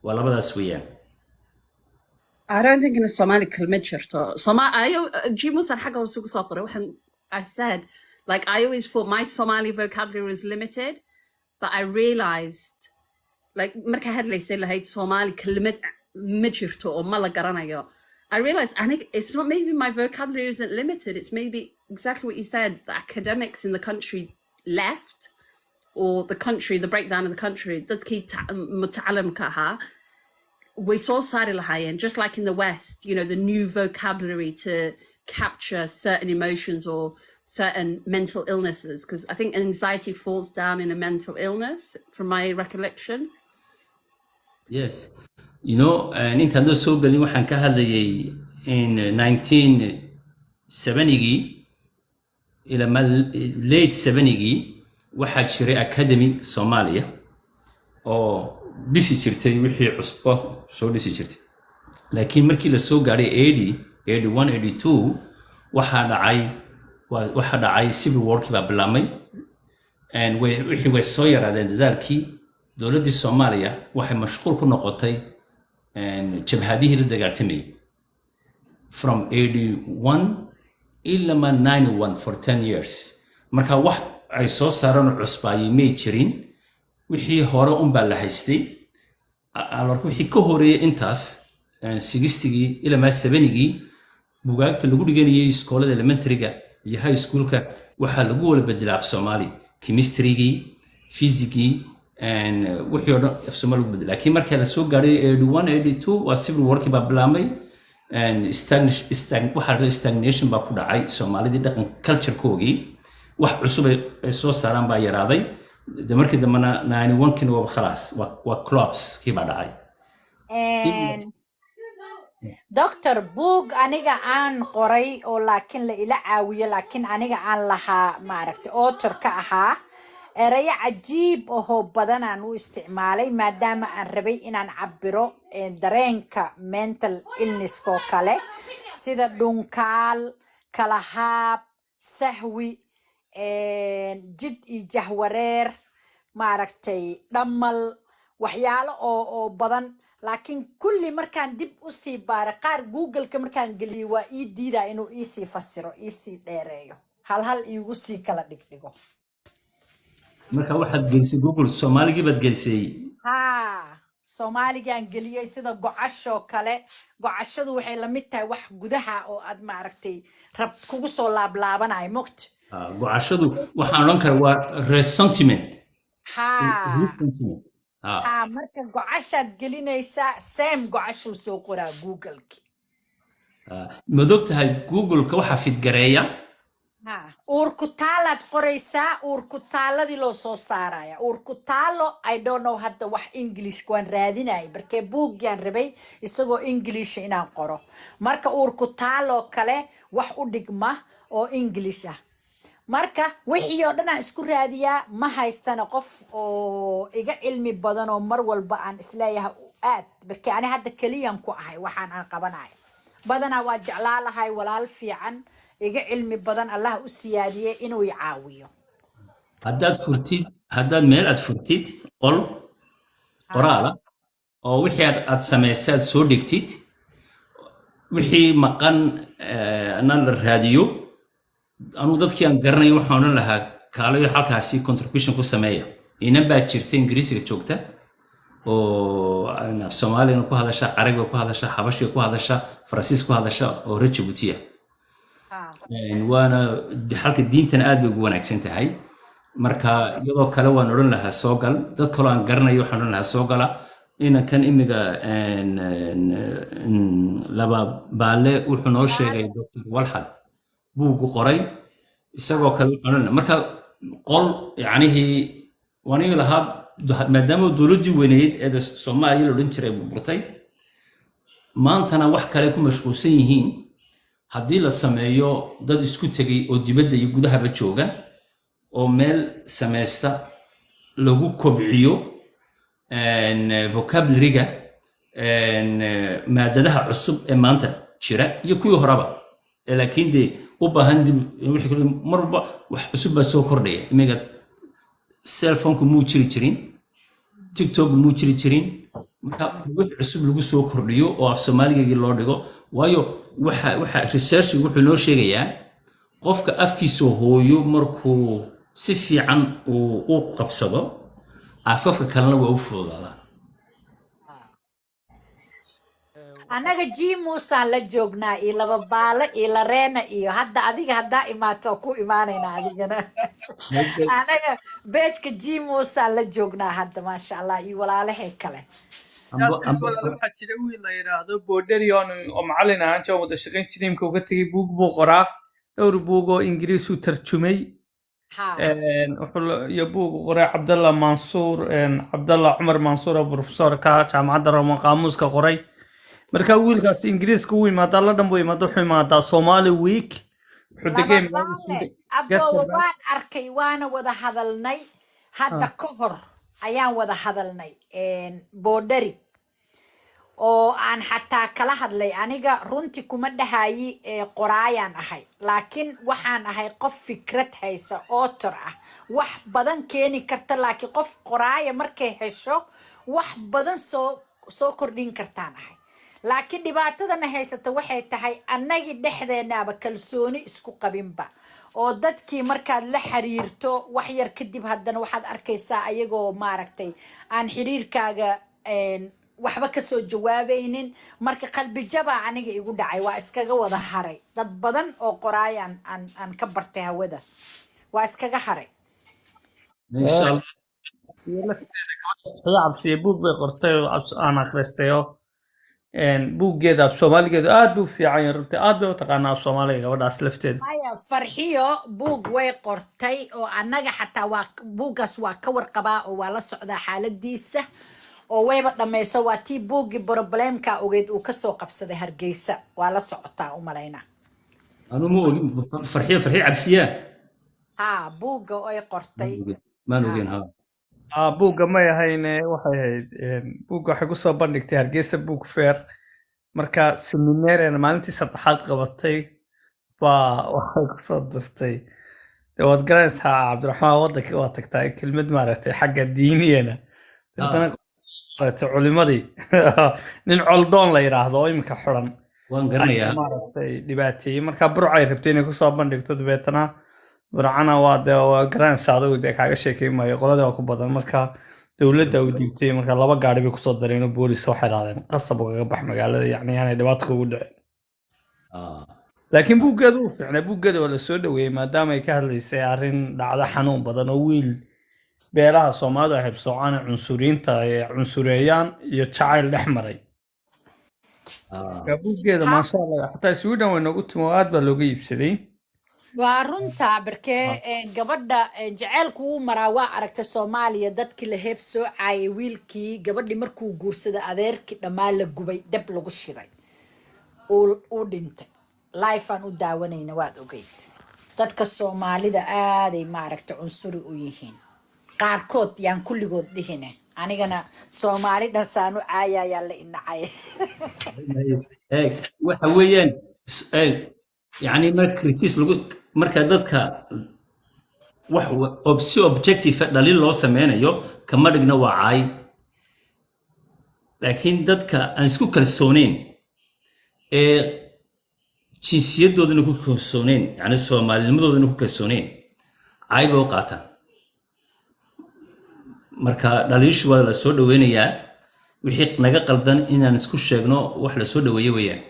waa labadaas weeyaan I don't think in a Somali culture. I said, like, I always thought my Somali vocabulary was limited, but I realized, like, marka had say like Somali kalimat mijirto or malagaranayo. I realized, and it's not maybe my vocabulary isn't limited. It's maybe exactly what you said. The academics in the country left, or the country, the breakdown of the country. Does keep muta'alim kaha. We saw Sari Lahayan, just like in the West, you know, the new vocabulary to capture certain emotions or certain mental illnesses. Because I think anxiety falls down in a mental illness, from my recollection. Yes. You know, Nintendo soo galin waxaan ka hadlayay in 1970 ila late 70 waxaa jiray academy Soomaaliya oo dhisi jirtay wixii cusbo soo dhisi jirtay laakiin markii la soo gaaray 81 82 waxaa dhacay civil war baa bilaamay and wixii way soo yaraadeen dadaalkii dowladda Soomaaliya waxay mashquul ku noqotay jabhadihii la dagaaltamayay from 81 ila 91 for 10 years marka wax ay soo saaraan cusbaayay may jirin wixii hore baa la haystay almarku wixii ka horeeyay intaas 60gii ila 70gii bugaagta lagu dhiganayay iskoolada elementary-ga iyo high school-ka waxa lagu wala bedelay af Soomaali chemistry-gii physics-gii and wixii oo dhan af Soomaali lagu bedelay laakiin markii la soo gaaray 81 82 waa civil war baa bilaamay and stagnation baa ku dhacay Soomaalida dhaqan culture-koogii wax cusub ay soo saaraan baa yaraaday de markii dambana 91 kina waa khalaas waa clubs kii baa dhacay doctor book aniga aan qoray oo laakiin la ila caawiyo laakiin aniga aan lahaa maaragtay author ka ahaa erayo cajiib oo badan aan u isticmaalay maadaama aan rabay inaan cabiro dareenka mental illness ko kale sida dhunkaal kalahaab sahwi jid iyo jahwareer maaragtay dhammal waxyaalo oo badan laakiin kulli markaan dib u sii baaro qaar google-ka markaan geliyo waa ii diidaa inuu ii sii fasiro ii sii dheereeyo hal iigu sii kala dhigdhigo marka waxaad gelisay google soomaaligii baad gelisay haa soomaaligaan geliyey sida gocashoo kale gocashadu waxay la mid tahay wax gudaha oo aad maaragtay rab kugu soo laablaabanaya mogta gocashadu waxaan odhan karaa waa resentiment haa resentiment haa marka gocashaad gelinaysaa same gocashuu soo qoraa google-ki madog tahay google-ka waxaa fidgareeya uurkutaalaad qoraysaa uurkutaaladii loo soo saaraya uurkutaalo I don't know hadda wax English waan raadinay barkee buugyaan rabay isagoo English inaan qoro marka uurkutaalo kale wax u dhigma oo English ah marka wixii oo dhan aan isku raadiyaa ma haystana qof oo iga cilmi badan oo mar walba aan isleeyahay aad barkee ani hadda kaliyan ku ahay waxaan aan qabanayo badanaa waa jeclaalahay walaal fiican iga cilmi badan Allah u siyaadiyay inuu i caawiyo haddaad meel aad furtid qol qoraala oo wixii aad samaysay aad soo dhigtid wixii maqan na la raadiyo anuu dadkii aan garanayo waxaan odhan lahaa kaalayo halkaasi contribution ku sameeya inan baa jirta ingiriisiga joogta oo af soomaaliyana ku hadasha carabiga ku hadasha xabashiga ku hadasha faransiis ku hadasha oo reer Jabuutiya waana halka diintana aad bay ugu wanaagsan tahay marka iyadoo kale waan odhan lahaa soo gal dad kaloo aan garanayo waxaan odhan lahaa soo gala inankan imiga laba baale wuxuu noo sheegay Dr. Walxad buugu qoray isagoo kale waxaan odhan lahaa marka qol yacnihii waniga lahaa maadaama dowladdii weyneyd ee Soomaaliya la odhan jiray burburtay maantana wax kale ku mashquulsan yihiin haddii la sameeyo dad isku tegay oo dibadda iyo gudahaba jooga oo meel samaysta lagu kobciyo vocabulary-ga maadadaha cusub ee maanta jira iyo kuwii horeba laakiin dee u baahan dib marba wax cusub baa soo kordhaya imiga cellphone-ku muu jiri jirin tiktok muu jiri jirin marka wax cusub lagu soo kordhiyo oo af Soomaaliga loo dhigo waayo waxa research wuxuu noo sheegayaa qofka afkiisa hooyo markuu si fiican u qabsado afafka kalena waa u fududaada anaga jimusaan la joognaa iyo laba baale iyo la reena iyo hadda adiga haddaa imaato ku imaanayna adigana anaga beejka jimusaan la joognaa hadda maasha Allah iyo walaalahay kale waxaa jira wiil la yidhaahdo Boderion oo macallin ahaan jooga wada shaqayn jiray imka uga tegay buug buu qoraa dhowr buug oo Ingiriis u tarjumay iyo buug qoray Cabdalla Mansuur Cabdalla Cumar Mansuur oo professor ka jaamacadda Roma qaamuuska qoray marka wiilkaas Ingiriiska uu yimaada la dhanbo yimaado wuxuu imaadaa Somali Week wuxuu degay waan arkay waana wada hadalnay hadda ka hor ayaan wada hadalnay Boderi oo aan xataa kala hadlay aniga runtii kuma dhahayi qoraayaan ahay laakiin waxaan ahay qof fikrad haysa author ah wax badan keeni karta laakiin qof qoraaya markay hesho wax badan soo kordhin kartaan ahay laakiin dhibaatadana haysata waxay tahay annagii dhexdeenaaba kalsooni isku qabinba oo dadkii markaad la xiriirto wax yar kadib haddana waxaad arkaysaa ayagoo maaragtay aan xiriirkaaga waxba ka soo jawaabaynin marka qalbi jaba aniga igu dhacay waa iskaga wada haray dad badan oo qoraayaan aan ka bartay hawada waa iskaga haray insha Allah cabsiye buug bay qortay oo aan akhristay oo buuggeeda af Soomaaligeedu aad u fiican yahay runtii aad bay u taqaanaa af Soomaaliga gabadhaas lafteeda maya farxiyo buug way qortay oo annaga xataa waa buuggaas waa ka warqabaa oo waa la socdaa xaaladiisa oo wayba dhammayso waa tii buuggii problemka ogeyd uu kasoo qabsaday hargeysa waa la socotaa u malaynaa anu ma ogin farxiyo cabsiyaa haa buugga oo ay qortay maan ogin ha buugga may ahayn waxay ahayd buugga waxay kusoo bandhigtay hargeysa book fair marka seminaarian maalintii saddexaad qabatay baa waxay kusoo dirtay dee waad garanaysaa cabdiraxmaan waddanka waa tagtaa kelmad maaragtay xagga diiniyana haddana maaragtay culimadii nin coldoon la yidhaahdo oo iminka xuran waan garanayaa maaragtay dhibaateeyey marka burcay rabtay inay kusoo bandhigto dabeetana burcana waa dee waa garanaysaa adigu dee kaaga sheekeyn maayo qoladii waa ku badan marka dowladda u diibtay marka 2 gaari bay kusoo dareen oo boolis waxay raadeen qasab ugaga bax magaalada yacni aanay dhibaato kugu dhicin laakiin buuggeedu uu fiicnaa buuggeeda waa la soo dhaweeyey maadaama ay ka hadlaysay arrin dhacdo xanuun badan oo wiil beelaha Soomaalidu ay habsoocaan cunsuriinta ay cunsureeyaan iyo jacayl dhex maray buuggeeda maasha Allah xataa Sweden way noogu timo aad baa looga iibsaday waa runta barkee gabadha jaceylku uu maraa waa aragtay Soomaaliya dadkii la heeb soo caayay wiilkii gabadhii markuu guursaday adeerkii dhammaan la gubay dab lagu shiday uu dhintay life aan u daawanayna waad ogeyd dadka Soomaalida aaday maaragtay cunsuri u yihiin qaarkood yaan kulligood dhihine anigana Soomaali dhan u caayayaa la inacay waxa weeyaan يعني ما كريتيس لو marka dadka wax si objective dalil loo sameeyo kama dhigna waa caay laakiin dadka aan isku kalsooneyn ee jinsiyadooda ku kalsooneyn yani Soomaalinimadooda ku kalsooneyn caay baa qaata marka daliishu waa la soo dhaweynayaa wixii naga qaldan inaan isku sheegno wax la soo dhaweeyo weeyaan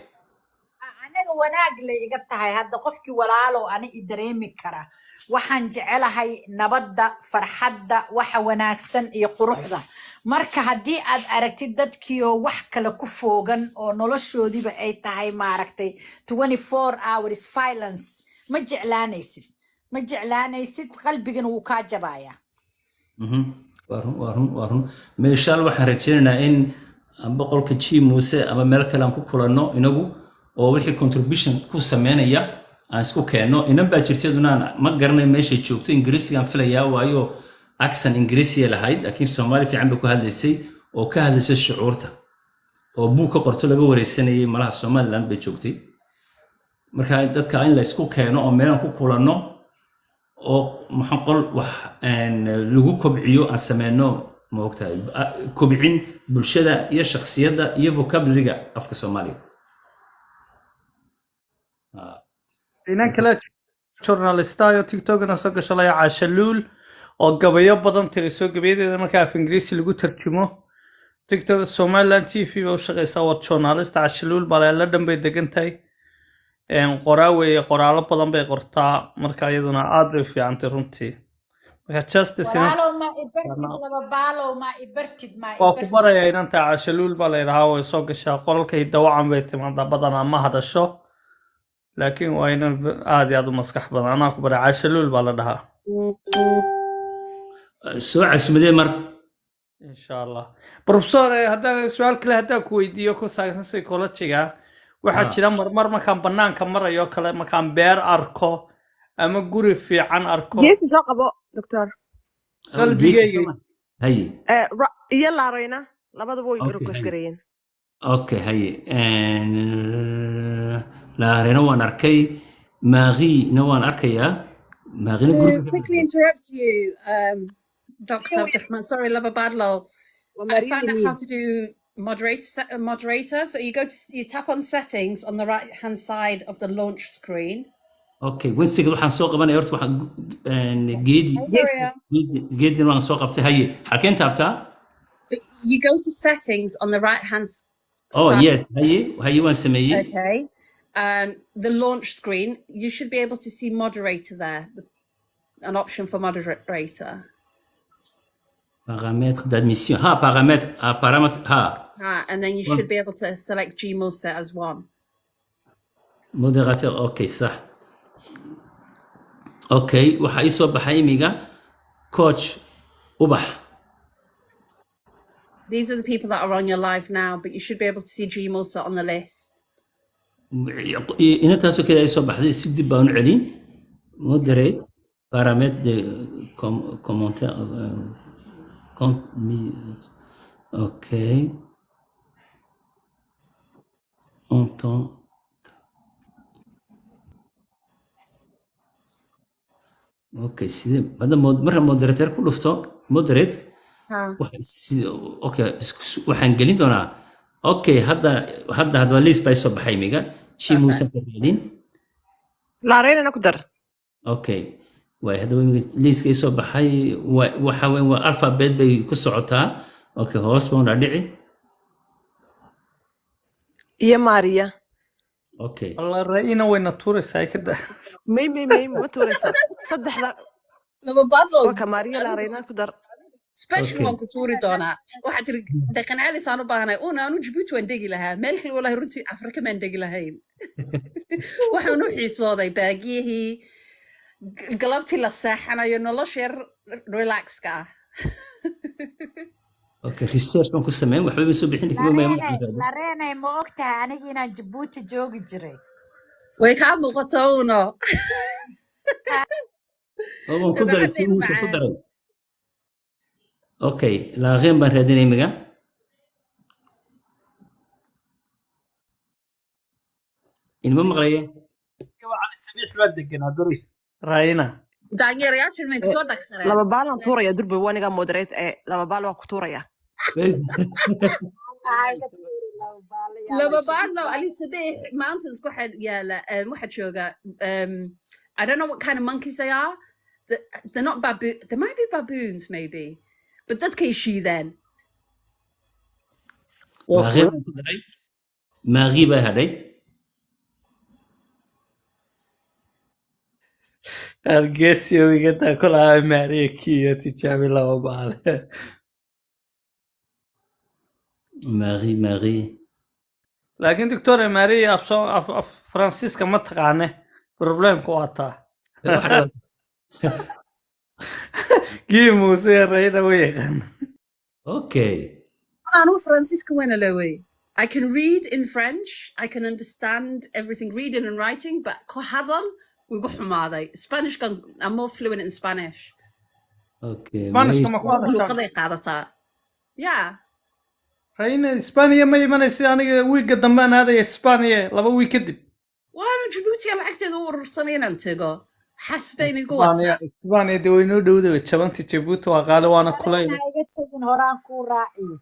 wanaag la iga tahay hadda qofkii walaalo ani i dareemi kara waxaan jecelahay nabadda farxadda waxa wanaagsan iyo quruxda marka haddii aad aragtid dadkii oo wax kale ku foogan oo noloshoodiiba ay tahay maaragtay 24 hours violence ma jeclaanaysid qalbigan wuu kaa jabayaa warun meeshaan waxaan rajaynaynaa in boqolka G Muuse ama meel kale aan ku kulanno inagu oo wixii contribution ku sameynaya aan isku keeno inan baa jirtaduna ma garanay meesha joogto Ingiriisigan filayaa waayo accent Ingiriisi lahayd laakiin Soomaali fiican bay ku hadlaysay oo ka hadlaysay shucuurta oo buug ka qorto laga wareysanayay malaha Somaliland bay joogtay marka dadka in la isku keeno oo meel aan ku kulanno oo maxaan qol wax lagu kobciyo aan sameeyno ma ogtahay kobcin bulshada iyo shakhsiyadda iyo vocabulary-ga afka Soomaaliga inaan kala journalistayo TikTok-na soo gashay Caashaluul oo gabayo badan tiri soo gabayadeeda marka af Ingiriisi lagu tarjumo TikTok Somaliland TV oo shaqeysa waa journalist Caashaluul baa la dhanbay degantahay qoraalo badan bay qortaa marka iyaduna aad u fiicantay runtii marka justice waa ku baraya inanta Caashaluul baa la yiraahdaa way soo gashaa qolka hidawacan bay timaada badanaa ma hadasho laakiin waa in aad iyo aad u maskax badan anaa ku baray Caashaluul baa la dhahaa soo casmadee mar insha Allah professor hadda su'aal kale hadda ku weydiiyo ku saabsan psychology-ga waxa jira marmar markaan banaanka marayo kale markaan beer arko ama guri fiican arko geesi soo qabo doctor qalbigayga hay iyo laarayna labadaba way gurubkas gareeyeen okay hay laarayna waan arkay Marie waan arkayaa Marie quickly interrupt you Dr. Abdurrahman sorry love a bad law I found out how to do moderator so you tap on settings on the right hand side of the launch screen okay winsiga waxaan soo qabanay horta waxaan geedi waan soo qabtay haye halkeen taabtaa you go to settings on the right hand side oh yes haye waan sameeyay okay the launch screen you should be able to see moderator there an option for moderator paramètres d'admission paramètres and then you should be able to select Gmuse as one moderateur okay صح okay waxa ay soo baxay imiga coach ubax These are the people that are on your live now, but you should be able to see Dream also on the list. inantaasoo kale ay soo baxday si dib baan u celin moderate paramètre de commentaire ok on temps okay sidee hadda marka moderator ku dhufto moderate Huh. okay waxaan gelin doonaa okay hadda list bay soo baxay miga chi muusan ka raadin laareyna ku dar okay way hadda list ay soo baxay waxa weyn waa alphabet bay ku socotaa okay hoos baan u dhici iyo Maria okay الله رأينا وين تورس هاي كده may ma tuuraysa saddexda Laba baadlo. waka Maria laareyna ku dar Special Okay. one ku tuuri doonaa. Waxaa tiri dhaqancaadis aan u baahnay anu Djibouti waan degi lahaa meel kale walahi runtii Afrika maan degi lahayn. Waxaan u xiisooday baagiyihii galabtii la seexanayo nolosha yar relaxka ah. okay research baan ku sameyn waxba ma soo bixin kibaa ma lareenay ma ogtahay aniga inaan Jabuuti joogi jiray Way kaa muuqataa uno. oo ku daray chi muusan ku daray okay laaqeen baan raadinay miga inma maqlaye على السبيح بدك أنا دري رأينا Daanyeerayaashan may kusoo dhaqsareen. laba baalan tuuraya durba waniga moderate laba baal waa ku tuuraya Laba baadlo Ali Sabiix mountains waxaa yaala waxaa jooga I don't know what kind of monkeys they are. They're not baboon. They might be baboons maybe. But dadkay shiidaan. laaqeen baan ku daray maaqii baa hadhay الجيسي ويقطع كلها أمريكية تجابي لو بعد maaqii لكن دكتورة ماري فرانسيسكا ما تقعنه بروبليم كواتا كي موسى رأينا ويغن okay Anu Francisco wena lewe. I can read in French. I can understand everything reading and writing, but ko hadal wigu xumaaday. Spanish I'm more fluent in Spanish. okay Spanish كما قواتا Luqaday qaadataa. Yeah. رأينا إسبانيا ما يمنسي أنا ويك دمان هذا إسبانيا لما ويك دب Waanu Djibouti lacagteeda u urursanay inaan tago. Xasbayna igu إسبانيا wataa. إسبانيا دوينو دودو تشبنتي تشبوت وقالوا وأنا كلين iga tagin horaan kuu raaciyo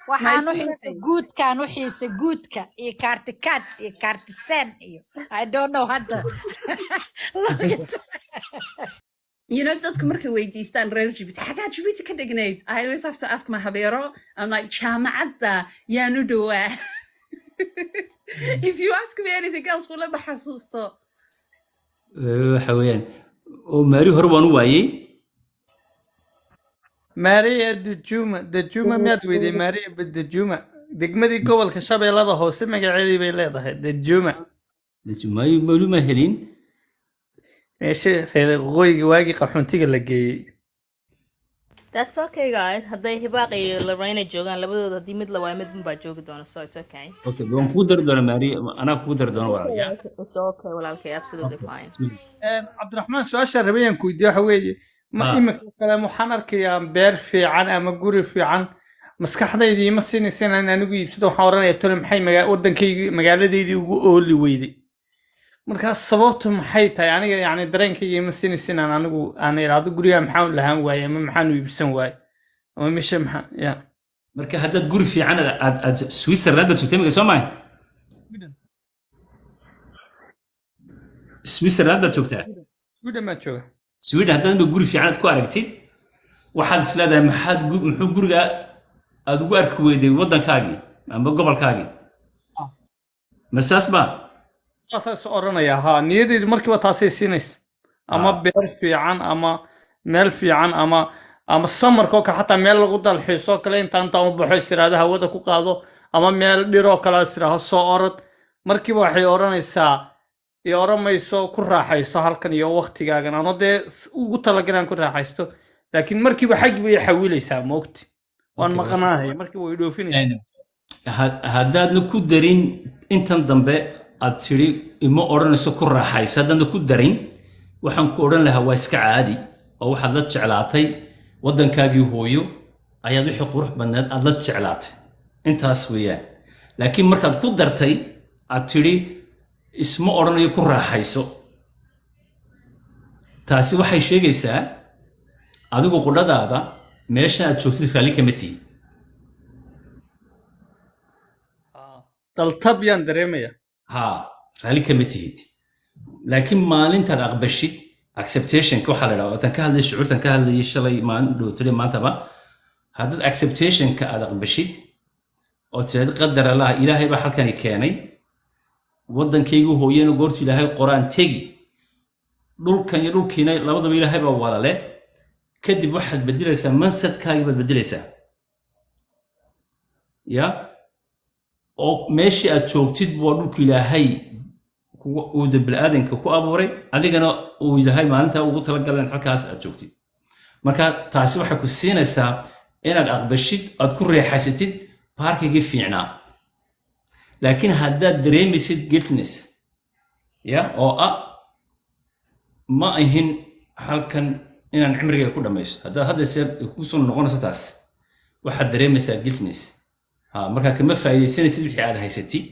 waxaan u xiisa guudkaan u xiisa guudka iyo kaartikaad iyo kaartiseen iyo I don't know hadda You know, dadku markay weydiistaan reer Djibouti, xagaa Djibouti ka dhignayd? I always have to ask my habeero. I'm like, jaamacadda yaan u dhowaa. If you ask me anything else, wala ma xasuusto. waxa weeyaan oo maari hore waan u waayay ماريا دجومة مياد ويدي ماريا بالدجومة دقمدي قبل كشابي لذا هو سمك عيدي بي لذا دجومة ma helin ايش في غوي واقي قحونتيك اللي That's okay, guys. Hadday Hibaaq iyo Lorraine joogaan labadooda haddii mid la waayo mid baa joogi doona, so it's okay. okay waan ku dar doona maari anaa ku dar doona walaal It's okay, walaalkay, absolutely fine. عبد الرحمن سؤال شربيان كويدي حويجي ما إيمك كلام محنر كيان بير في عن أما جوري في عن مسكحدي ما سين أنا نقول بسدو حورنا يتولم حي ودن كي مجال دي وقولي ويدي مركز صبوت محيطة يعني درين كي ما سين أنا نقول أنا رادو جوري محاول لها ويا ما محانو يبسن ويا وما مش يا marka haddaad guri fiican aad Switzerland baad sugtay maga Soomaali Switzerland baad joogtaa وده ما تشوف Sweden haddaad guri fiican aad ku aragtid waxaad isleedahay muxuu guriga aad ugu arki weyday waddankaagii ama gobolkaagii masaas baa saas oranaya ha niyadeedu markiiba taasay siinaysa ama beer fiican ama meel fiican ama samarkoo ka xataa meel lagu dalxiiso kale intaan u baxo siraada hawada ku qaado ama meel dhiroo kale siraha soo orod markiiba waxay oranaysaa iyo oramayso ku raaxayso halkan iyo waqtigaagan ano dee ugu talagalaan ku raaxaysto laakiin markiiba xag bay xawilaysaa moogti waan Okay, maqanahay markii way dhoofinaysa haddaadna ku darin intan dambe aad tiri ima odhanayso ku raaxayso haddaadna ku darin waxaan ku odhan lahaa waa iska caadi oo waxaad la jeclaatay waddankaagii hooyo ayaad wixii qurux badneed aad la jeclaatay intaas weeyaan laakiin markaad ku dartay aad tiri isma odhanayo ku raaxayso taasi waxay sheegaysaa adigu qudhadaada meesha aad joogtid raalli kama tihid daltab yaan dareemaya ها رالي كمتيد لكن ما انت اقبشت acceptation كو حاله لو تنكهل الشعور تنكهل الشلي ما عنده تري ما تبع هذا acceptation كاد اقبشت او تريد قدر الله الهي با halkan keenay wadankaygu hooyana goortii ilaahay quraan tagi dhulkan iyo dhulkiina labadaba ilaahay baa wada leh kadib waxaad bedelaysaa mansadkaaga baad bedelaysaa ya oo meeshii aad joogtid buu dhulku ilaahay uu bil aadanka ku abuuray adigana uu ilaahay maalinta ugu talagaleen halkaas aad joogtid marka taasi waxay ku siinaysaa inaad aqbashid aad ku reexaysatid baarkigii fiicnaa laakiin haddaad dareemaysid guiltness ya oo ma ahin halkan inaan cimriga ku dhamaysto haddaad hadda jeer ku soo noqonayso taas waxaad dareemaysaa guiltness marka kama faa'iideysanaysid wixii aad haysatid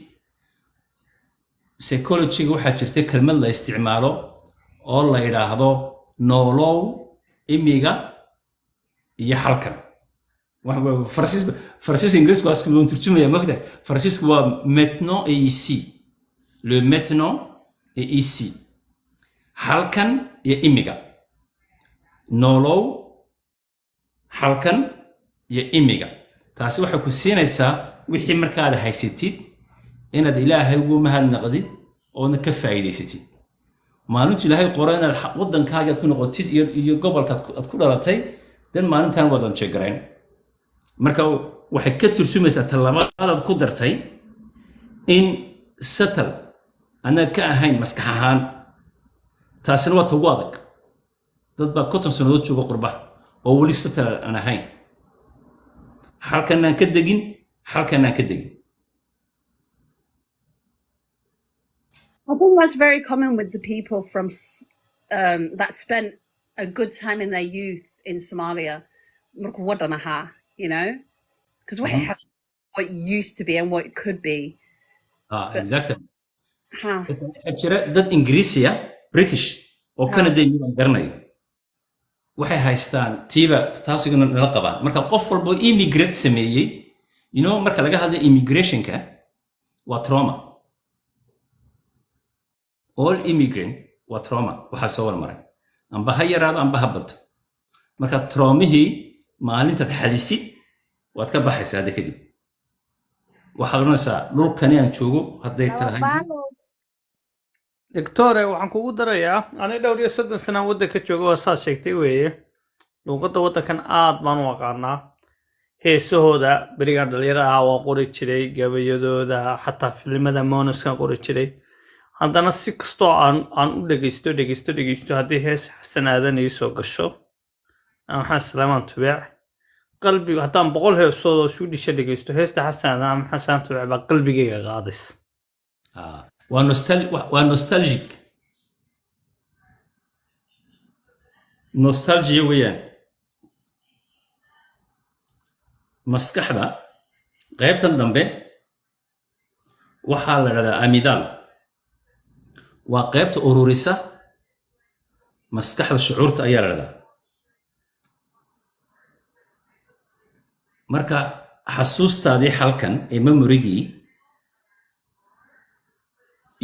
psychology-ga waxaa jirta kelmad la isticmaalo oo la yidhaahdo noolow imiga iyo halkan farsiis ingiriis waa isku turjumaya magta farsiisku waa maintenant et ici le maintenant et ici halkan iyo imiga noolow halkan iyo imiga taasi waxay ku siinaysaa wixii markaad haysatid inaad ilaahay ugu mahadnaqdid oona ka faa'iidaysatid maalintu ilaahay qoro inaad waddankaaga aad ku noqotid iyo gobolka aad ku dhalatay dan maalintan wadan jeegarayn marka waxay ka turjumaysaa tallaabadaad ku dartay in satal anaga ka ahayn maskax ahaan taasina waa tagu adag dad baa 50 sannadood jooga qurbaha oo weli satal aan ahayn halkan aan ka degin halkan aan ka degin I think that's very common with the people from that spent a good time in their youth in Somalia. Marka wadanaha, you know, because what it has, what it used to be and what it could be. Exactly. Huh. Jira dad Ingiriisiya British oo Canada iyo garanayo waxay haystaan tiiba staasiguna nala qabaan marka qof walba immigrant sameeyay you know marka laga hadlayo immigration-ka waa trauma all immigrant waa trauma waxa soo warmaray amba ha yaraado amba ha bato marka traumihii maalintaad xalisid waad ka baxaysaa hadda kadib waxaad oranaysaa dhulkani aan joogo hadday tahay doctore waxaan kugu darayaa ani dhowr iyo 30 sano waddanka jooga waa saas sheegtay weeye luuqadda waddankan aad baan u aqaanaa heesahooda berigaan dhalinyarada ah waa qori jiray gabayadooda xataa filimada monoskan qori jiray haddana si kastoo aan u dhegeysto haddii hees xasan aadan ii soo gasho maxaa salaamaan tubeec qalbigu haddaan 100 heesood oo isu dhisha dhegeysto heesta xasan aadan maxaa salaamaan tubeec baa qalbigayga qaadays waa nostalgic nostalgia weeyaan maskaxda qaybtan dambe waxaa la dhahdaa amidal waa qaybta ururisa maskaxda shucuurta ayaa la dhahdaa marka xasuustaadii halkan ee memorygii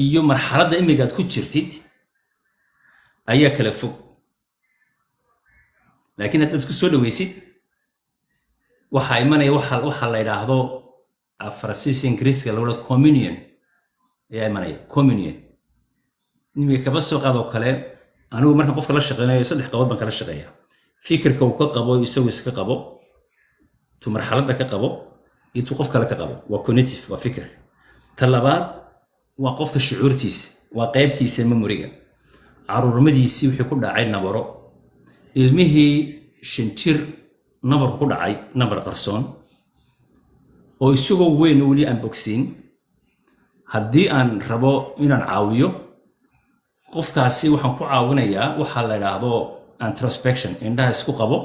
iyo marxaladda imigaad ku jirtid ayaa kala fog laakiin haddaad isku soo dhaweysid waxaa imanaya waxaa la yidhaahdo farsiis ingiriiska lagu dhaha communion ayaa imanaya communion nimiga kaba soo qaadoo kale anigu markaan qofka la shaqeynayo 3 qabood baan kala shaqeeyaa fikirka uu ka qabo isagu iska qabo tu marxaladda ka qabo iyo tu qof kale ka qabo waa cognitive waa fikir talabaad waa qofka shucuurtiisa waa qaybtiisa memoriga caruurmadiisii wixii ku dhacay nabaro ilmihii 5 jir nabar ku dhacay nabar qarsoon oo isagoo weyn weli aan bogsiin haddii aan rabo inaan caawiyo qofkaasi waxaan ku caawinayaa waxaa la yidhaahdo introspection indhaha isku qabo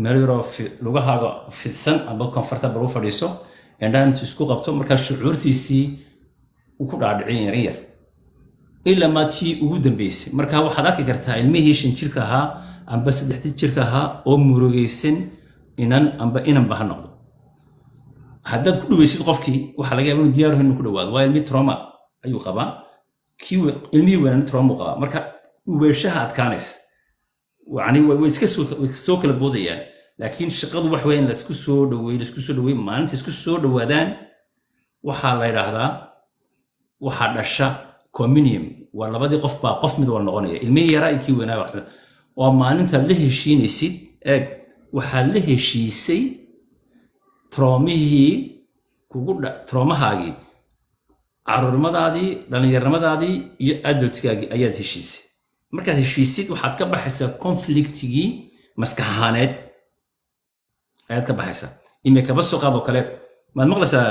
meel yaroo lugahaaga fidsan amba comfortable u fadhiiso indhaha intuu isku qabto markaa shucuurtiisii uu ku dhaadhicin yarin yar ilaa maa tii ugu dambeysay markaa waxaad arki kartaa ilmihii 5 jirka ahaa amba 3 jirka ahaa oo murugaysan inan amba inanba ha noqdo haddaad ku dhaweysid qofkii waxaa laga yaabaa inuu diyaar inuu ku dhawaado waa ilmi trauma ayuu qabaa kii ilmihii weynaan trauma u qabaa marka dhuweyshaha adkaanaysa يعني ويسكسو كلا بوديان لكن شقد وحوين لسكو سو دوي ما انت سكو سو دوادان waxa la yiraahdaa waxa dhasha communion waa labadii qof mid wal noqonaya ilmihii yaraa iyo kii weynaa waxda oo maalinta la heshiinaysid eeg waxa la heshiisay traumihii traumahaagii caruurmadaadii dhalinyaramadaadii iyo adultgaagii ayaad heshiisay markaad heshiisid waxaad ka baxaysaa conflictigii maskaxaaneed ayaad ka baxaysaa imika ba soo qaado kale maad maqlaysaa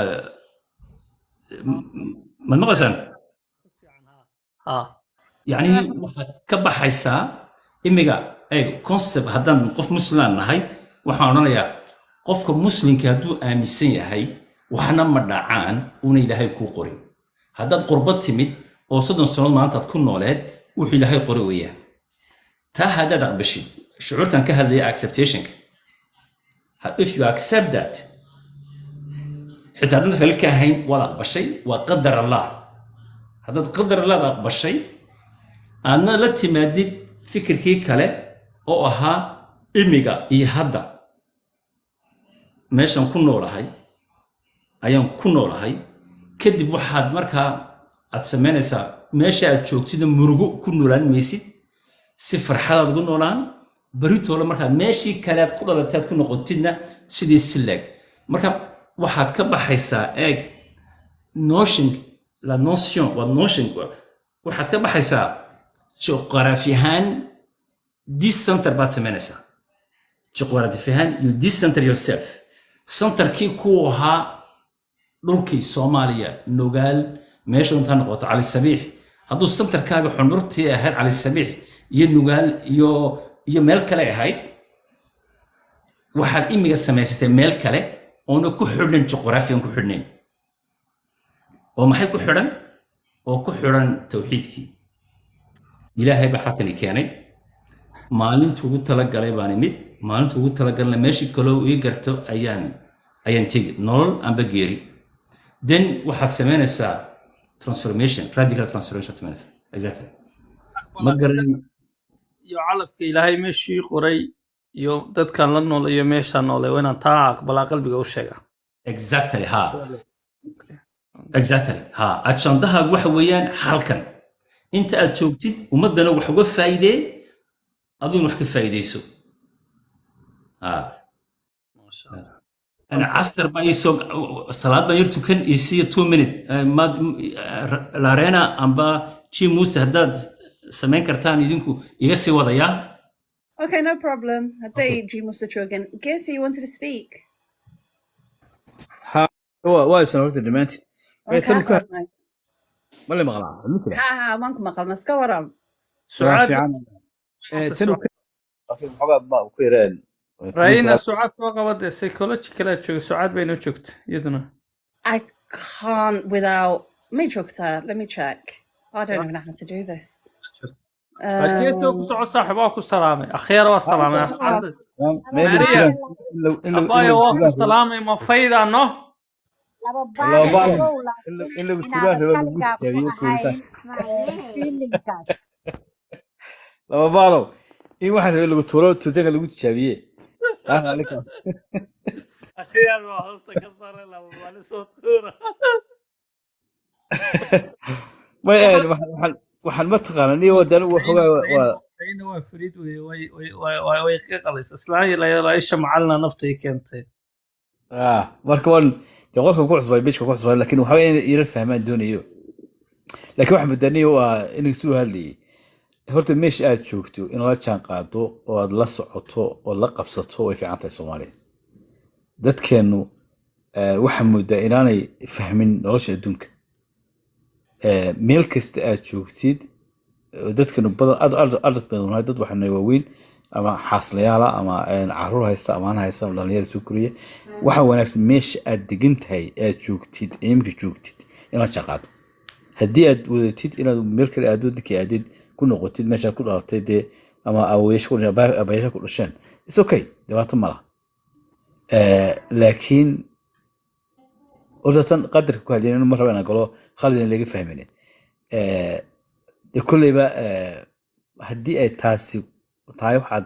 يعني waxaad ka baxaysaa imiga ay concept hadan qof muslim nahay waxaan oranayaa qofka muslimka haduu aaminsan yahay waxna ma dhacaan una ilaahay ku qorin hadad qurbad timid oo 3 sano maanta aad ku nooleed wuxuu ilaahay qori weeyaa taa hadad aqbashid shucuurtan ka hadlaya acceptation if you accept that xitaa dadka kale ka hayn wada aqbashay waa qadar allah hadad qadar allah aqbashay أنا لا تمدد فكر كي كله أو أها إميجا يهدا ماشي نكون ولا هاي أيام كون ولا هاي كده واحد مركا أتسمعنا سا ماشي أتشوك تيجي مرجو كون ولا ميسي صفر حالة تكون ولا بريت ولا مركا ماشي كلات كل ولا تكون قطتنا سيدي السلاك مركا واحد كبا حيسا إيه نوشن لا نوشن والنوشن واحد كبا حيسا جغرافيهان ديسنتر بات سمانسا جغرافيهان يو ديسنتر yourself سنتر كي كوها دولكي سوماليا نوغال ماشي انت نقطة على السبيح هادو سنتر كاغا حنورتي اهل على السبيح يو نوغال يو ميل كالي هاي واحد إميغا سماسيستي ميل كالي اونو كو حرن جغرافيان كو حرنين ومحي كو حرن او كو حرن توحيدكي إلهي بحكني كاني مالين توجد تلاقى باني ميت مالين توجد تلاقى ماشي كلو يقرتو أيان تيجي نول أم بجيري then واحد سمين الساعة transformation radical transformation سمين الساعة exactly ما قرن يو علف كي إلهي ماشي قري يو دد كان لنول يو ماشي نول وين تاعك بلا قلبي وشجع exactly ها عشان ده وحويان حالكن انت اتشوكتid umadana wax uga faa'iideey aduu wax ka faa'iideyso ما شاء الله انا عصر ما يسوق صلاه ما يرتكن يسي 2 minute ما لارينا amba chi muuse hadaad sameyn kartaan idinku iga sii wadaya Okay, no problem. Hadday G Musa Chogan. Guess you wanted to speak. ها هو سنورت دمانتي Okay, ما اللي مغلى مثل ها وانكم مقالنا سكورم. سعاد تنو في محبة ما وكيران رأينا سعاد وقبض psychological سعاد بينو شكت يدنا I can't without Matrixta. Let me check. I don't even know how to do this. كيسو سعود صاحب واكو سلامي أخيرا والسلامي أسعد ما يدري كلام أبايا واكو سلامي ما فايدة أنه إلا بتقولها لما بالو إيه واحد اللي بتقوله توديك اللي بتشابيه عليك أخيرا ما هستكسر لما بالي صوتورة ما يعني waxaan ma taqaanaa wadan ayna waa fariid way ka qalis islaan la isha macalna naftay keentay marka waan qolka ku cusbay bishka ku cusbay laakiin waxa weeye ila fahmaan doonayo laakiin waxa madaniyo waa in soo hadlay horta meesha aad joogto in la jaan qaado oo aad la socoto oo la qabsato way fiican tahay Soomaaliya. Dadkeenu waxaa moodaa inaanay fahmin nolosha adduunka. Meel kasta aad joogtid dadkeenu badan ardad badan waa dad waxaan waaweyn ama xaaslayaala ama caruur haysta ama aan haysta ama dhalinyaro soo koriya. Waxa wanaagsan meesha aad degan tahay aad joogtid imika joogtid in la jaan qaado. haddii aad wadatid inaad meel kale aad waddankii aadid ku noqotid meeshaad ku dhalatay dee ama abayaasha ku dhasheen is okay dhibaato ma laha. laakiin horta tan qadarka ku hadleen ma raba inaan galo khalid in laga fahmine. kolleyba haddii ay taasi tahay waxaad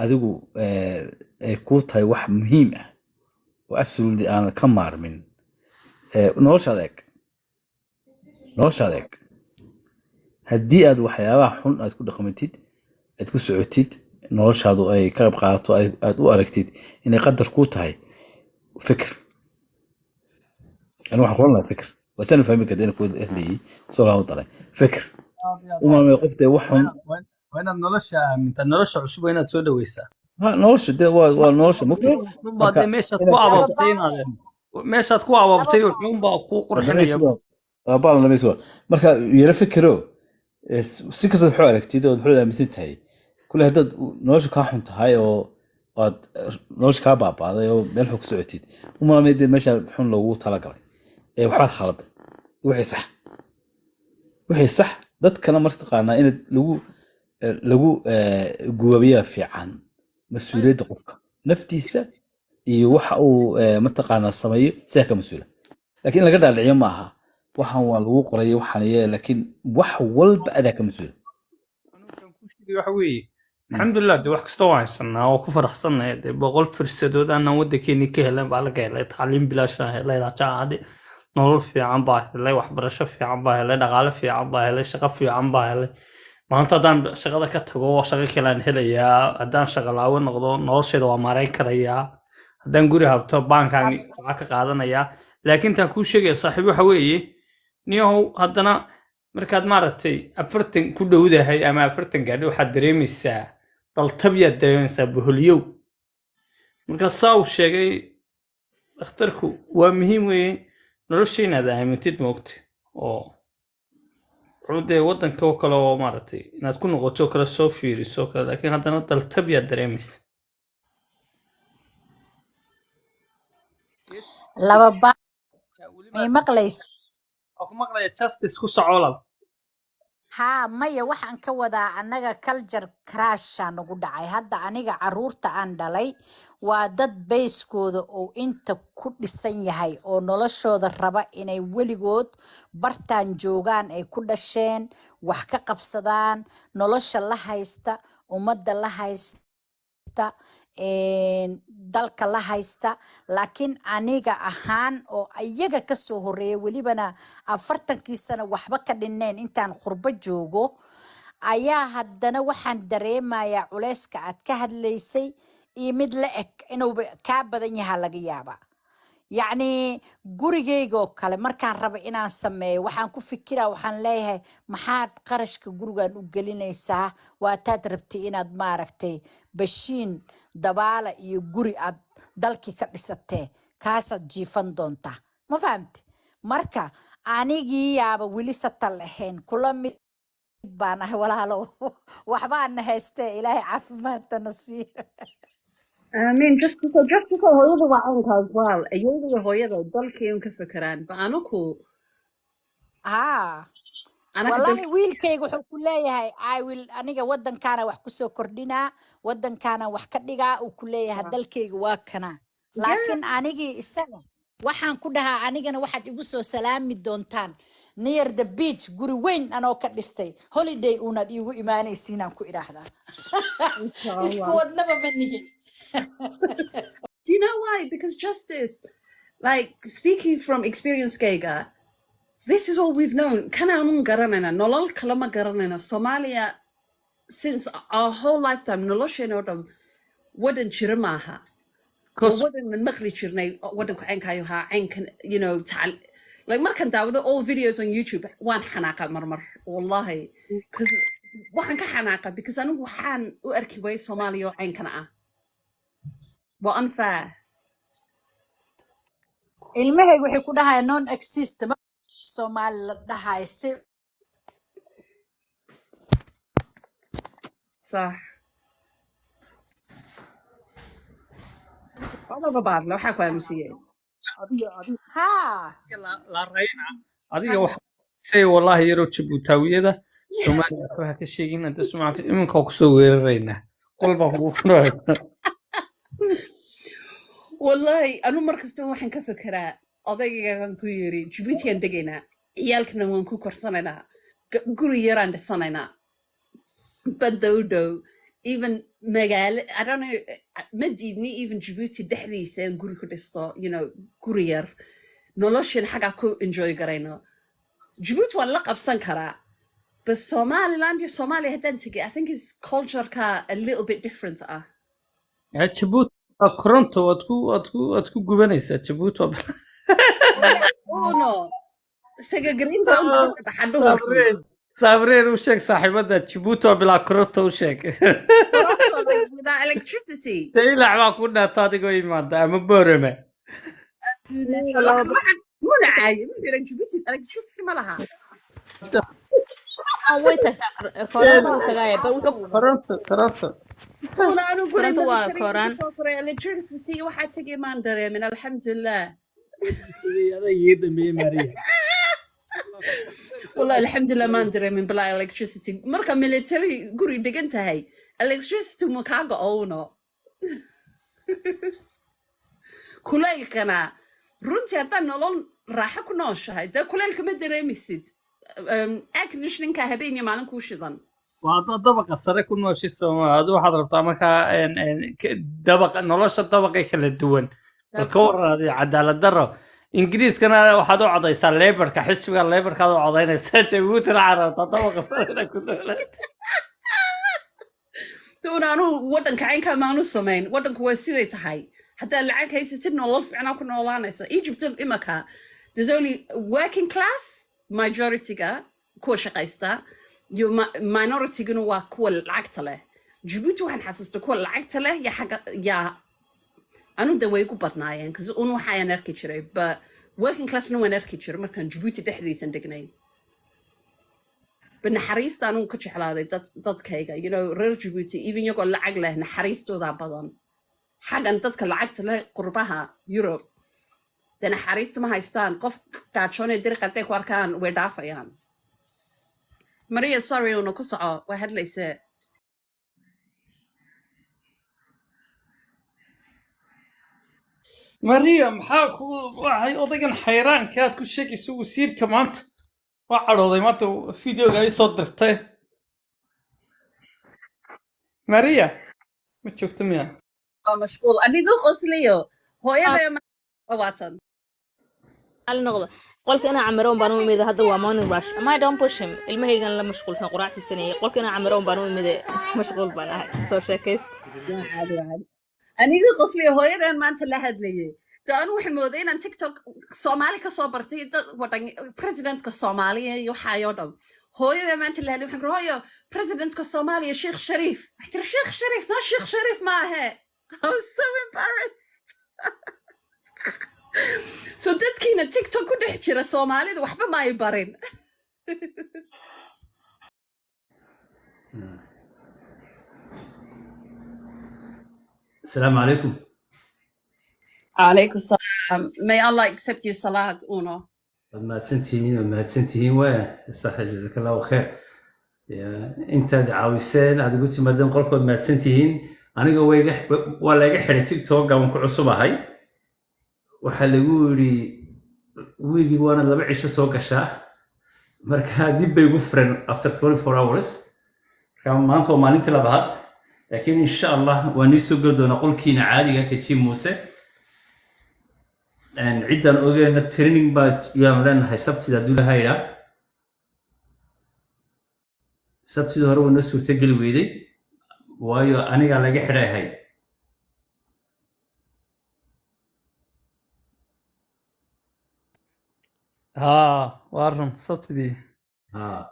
adigu ay kuu tahay wax muhiim ah oo absolutely aanad ka maarmin noloshaada eeg haddii aad waxyaabaha xun aad ku dhaqmatid aad ku socotid noloshaadu ay ka qayb qaadato aad u aragtid inay qadar kuu tahay fikir أنا واحد والله فكر بس أنا فاهمك قد إيه كود أهلي صلاة وطلع فكر وما ما قفت وحهم وين النولش من النولش عصب وين تسود ويسا ها نورش ده ونورش مكتوب بعد ماشى تكو عبابتين هذا ماشى تكو عبابتين وحوم باكو قرحنا يا بالله ما يسوى مركا يرفكروا سكت الحوار كتير والحوار مسيت هاي كل هذا نورش كاحن تهاي أو قد نورش كاباب هذا يو بيلحق سعتيد وما ما يدري ماشى حن لو طلع waxaad khaladay wixii sax dadkana marka taqaanaa in lagu guwabiyaa fiican mas'uuliyadda qofka naftiisa iyo waxa uu mataqaanaa sameeyo si ka mas'uula laakiin laga dhaadhiciyo ma aha waxan waa lagu qoray waxan yeelay laakiin wax walba adaa ka mas'uul waxa weeye alxamdulilah de wax kasta waa haysanaa oo ku faraxsanahay de boqol fursadood aanan waddankeeni ka helan baa laga helay tacliim bilaash ah helay jaacade nolol fiican baa helay waxbarasho fiican baa helay dhaqaale fiican baa helay shaqo fiican baa helay maanta haddaan shaqada ka tago waa shaqo kale aan helayaa haddaan shaqo laawo noqdo nolosheeda waa maarayn karayaa haddaan guri habto baankaan lacag ka qaadanayaa laakiin taan kuu sheegaya saaxiib waxa weeye niyahow haddana markaad maaragtay 40 ku dhowdahay ama 40 gaadhi waxaad dareemaysaa daltabyaad dareemaysaa boholyow marka saa uu sheegay dhakhtarku waa muhiim weeye nolosha inaad aamintid moogta oo cudee waddanka oo kale oo maaragtay inaad ku noqoto kale soo fiiriso kale laakiin haddana daltabyaad dareemaysa laba ba may maqlaysa ku maqlaya justice ku socolal haa maya waxaan ka wadaa annaga culture crasha nagu dhacay hadda aniga caruurta aan dhalay waa dad bayskooda oo inta ku dhisan yahay oo noloshooda raba inay weligood bartaan joogaan ay ku dhasheen wax ka qabsadaan nolosha la haysta ummadda la haysta dalka la haysta laakiin aniga ahaan oo iyaga ka soo horeeya welibana 40 sano waxba ka dhineen intaan qurbo joogo ayaa haddana waxaan dareemayaa culayska aad ka hadlaysay iyo mid la eg inuu kaa badan yahaa laga yaabaa yacni gurigayga oo kale markaan raba inaan sameeyo waxaan ku fikiraa waxaan leeyahay maxaad qarashka gurigan u gelinaysaa waataad rabtay inaad maaragtay bashiin dabaala iyo guri aad dalkii ka dhisatee kaasaad jiifan doontaa ma fahamti marka anigii yaaba weli satal ahayn kula mid baan ahay walaalo waxbaana haystee ilaahay caafimaadtana siiyo I mean, just because hooyada waa caynka as well. Iyada iyo hooyada dalkay un ka fekeraan. Ba anaku ها anaka والله wiilkayga wuxuu ku leeyahay I will aniga wadankaana wax ku soo kordhinaa wadankaana wax ka dhigaa uu ku leeyahay dalkayga waa kana yeah. laakiin anigii isaga waxaan ku dhahaa anigana waxaad igu soo salaami doontaan near the beach guri weyn anoo ka dhistay holiday uunad iigu imaanaysiinaan ku idhaahdaa isku Inshallah. wadnaba ma nihin Do you know why? Because justice, like speaking from experience, Geiger, this is all we've known. Kana anun garanayna, nolol kalama garanayna. Somalia, since our whole lifetime, noloshenodam wadan chiramaha. cause Wadan man maqli chirnay, wadan ku ankayuha, ankan, you know, like markan daawada all videos on YouTube, wan hanaqa marmar, wallahi. Because waxaan ka xanaaqa because anigu waxaan u arki waayay Soomaaliya oo caynkana ah waa unfair ilmahayga waxay ku dhahay non exist ma Soomaali la dhahay si صح والله ما بعرف لو حكوا مسيئة ha la rayna adiga waxa say wallahi yaro Jabuutawiyada Soomaaliya waxa ka sheegin inta Soomaaliya iminka ku soo weerarayna qolba kugu furay والله أنا مركز تو وحن كفكرة أضيق كان كويري جبتي عندنا عيالكنا وانكو كرسنا قولي يران السنة بدو even مجال I don't know مديني even جبتي دحدي سين قولي كدستا you know كورير نولاشين حاجة كو enjoy قرينا جبوت والله بسان كرا بس Somali هدنتك I think his culture ka a little bit different Jabuuti koronto waad ku gubanaysaa Jabuuti oh no سجاجرين تاون بحدهم sabreen u sheeg saaxiibada Jabuuti bilaa koronto u sheeg without electricity ilaah baa ku dhaata adigoo imaada ama boorama منع electricity ما لها way tagtaa kooraan wuu tagaaya bal wuxuu koronto والله أنا أقول kooranta waa kooraan electricity واحد تجي ما ندري من الحمد لله والله الحمد لله ما ندري من بلا electricity مركا military قولي دقنت هاي electricity مكاغا أونا كليل كنا runtii haddaan nolol raaxo ku nooshahay dee kuleylka ma dareemisid aakdishninka habeen iyo maalin kuu shidan waa dabaqa sare ku nooshay Soomaaliya waxaad rabtaa markaa dabaqa nolosha dabaqay kala duwan ka warraadi cadaalad darro Ingiriiskana waxaad u codaysaa Labourka xisbiga Labourka aad u codaynaysaa Jabuuti carabta dabaqa sare ku noolayd doona anu wadanka caynka maanu samayn wadanku waa siday tahay حتى العك هي ستين والله أنا كنا والله ناس Egypt إمكا there's only working class majority كا كل شقيستا يو minority جنوا كل عقتله جبتي وحن حسست كل عقتله يا حاجة يا أنا دوي كوبرنا يعني كز أنو حياة نركي شري but working class نو نركي شري مثلا جبتي تحديث عندكني بنحريست أنا كتش حلالي ضد كيجا you know رير جبتي even يقول العقله نحريستو ذا بدن حاجة أنت تكلعت له قربها يوروب ده أنا حريص ما هيستان قف كاتشون يدير قتيك واركان ودافع يعني ماريا سوري إنه قصة واحد ليس Maria maxaa ku waxay odagan xayraan kaad ku sheegayso wasiirka maanta waa cadhooday maanta fideoga ay soo dirtay Maria ma joogto miyaa مشغول أنا ذو قصليه هو يا ما واتن hal noqdo qolka ina camiroon baan u imid hadda waa morning rush ama I don't push him ilmahaygan la mashquulsan quraacsi saneeyay qolka ina camiroon baan u imid mashquul baan ahay soo sheekayst أنا ذو قصليه هو يا ما أنت لا هاد ليه ده أنا وحنا مودين أن تيك توك صومالي كصوبرتي ده وطن president كصومالي يحيودم هو يا ما أنت لا وحنا هو president كصومالي الشيخ شريف احتر الشيخ شريف ما الشيخ شريف ما هي I was so embarrassed. So dadkiina TikTok ku dhex jira Soomaalida waxba ma ay barin. السلام عليكم. عليكم السلام. May Allah accept your salat, Uno. ما تسنتين وين صح جزاك الله خير. أنت عاوزين هذا قلت ما دام قولكم ما تسنتين أنا قوي ولا يحرق تيك توك قام كعصبة هاي وحلقولي ويجي وانا لما عيش سوق الشاه مركها دي بيغفرن after 24 hours كان ما أنتوا ما ننتلا بعض لكن إن شاء الله ونسوق دون أقول كين عادي كتشي موسى and عدنا أوجينا training بعد يوم هاي سبت دولة هاي لا سبت ده هو الناس وتجل ويدي وايو أنا قال لك حدا هاي وارم صوتي دي ما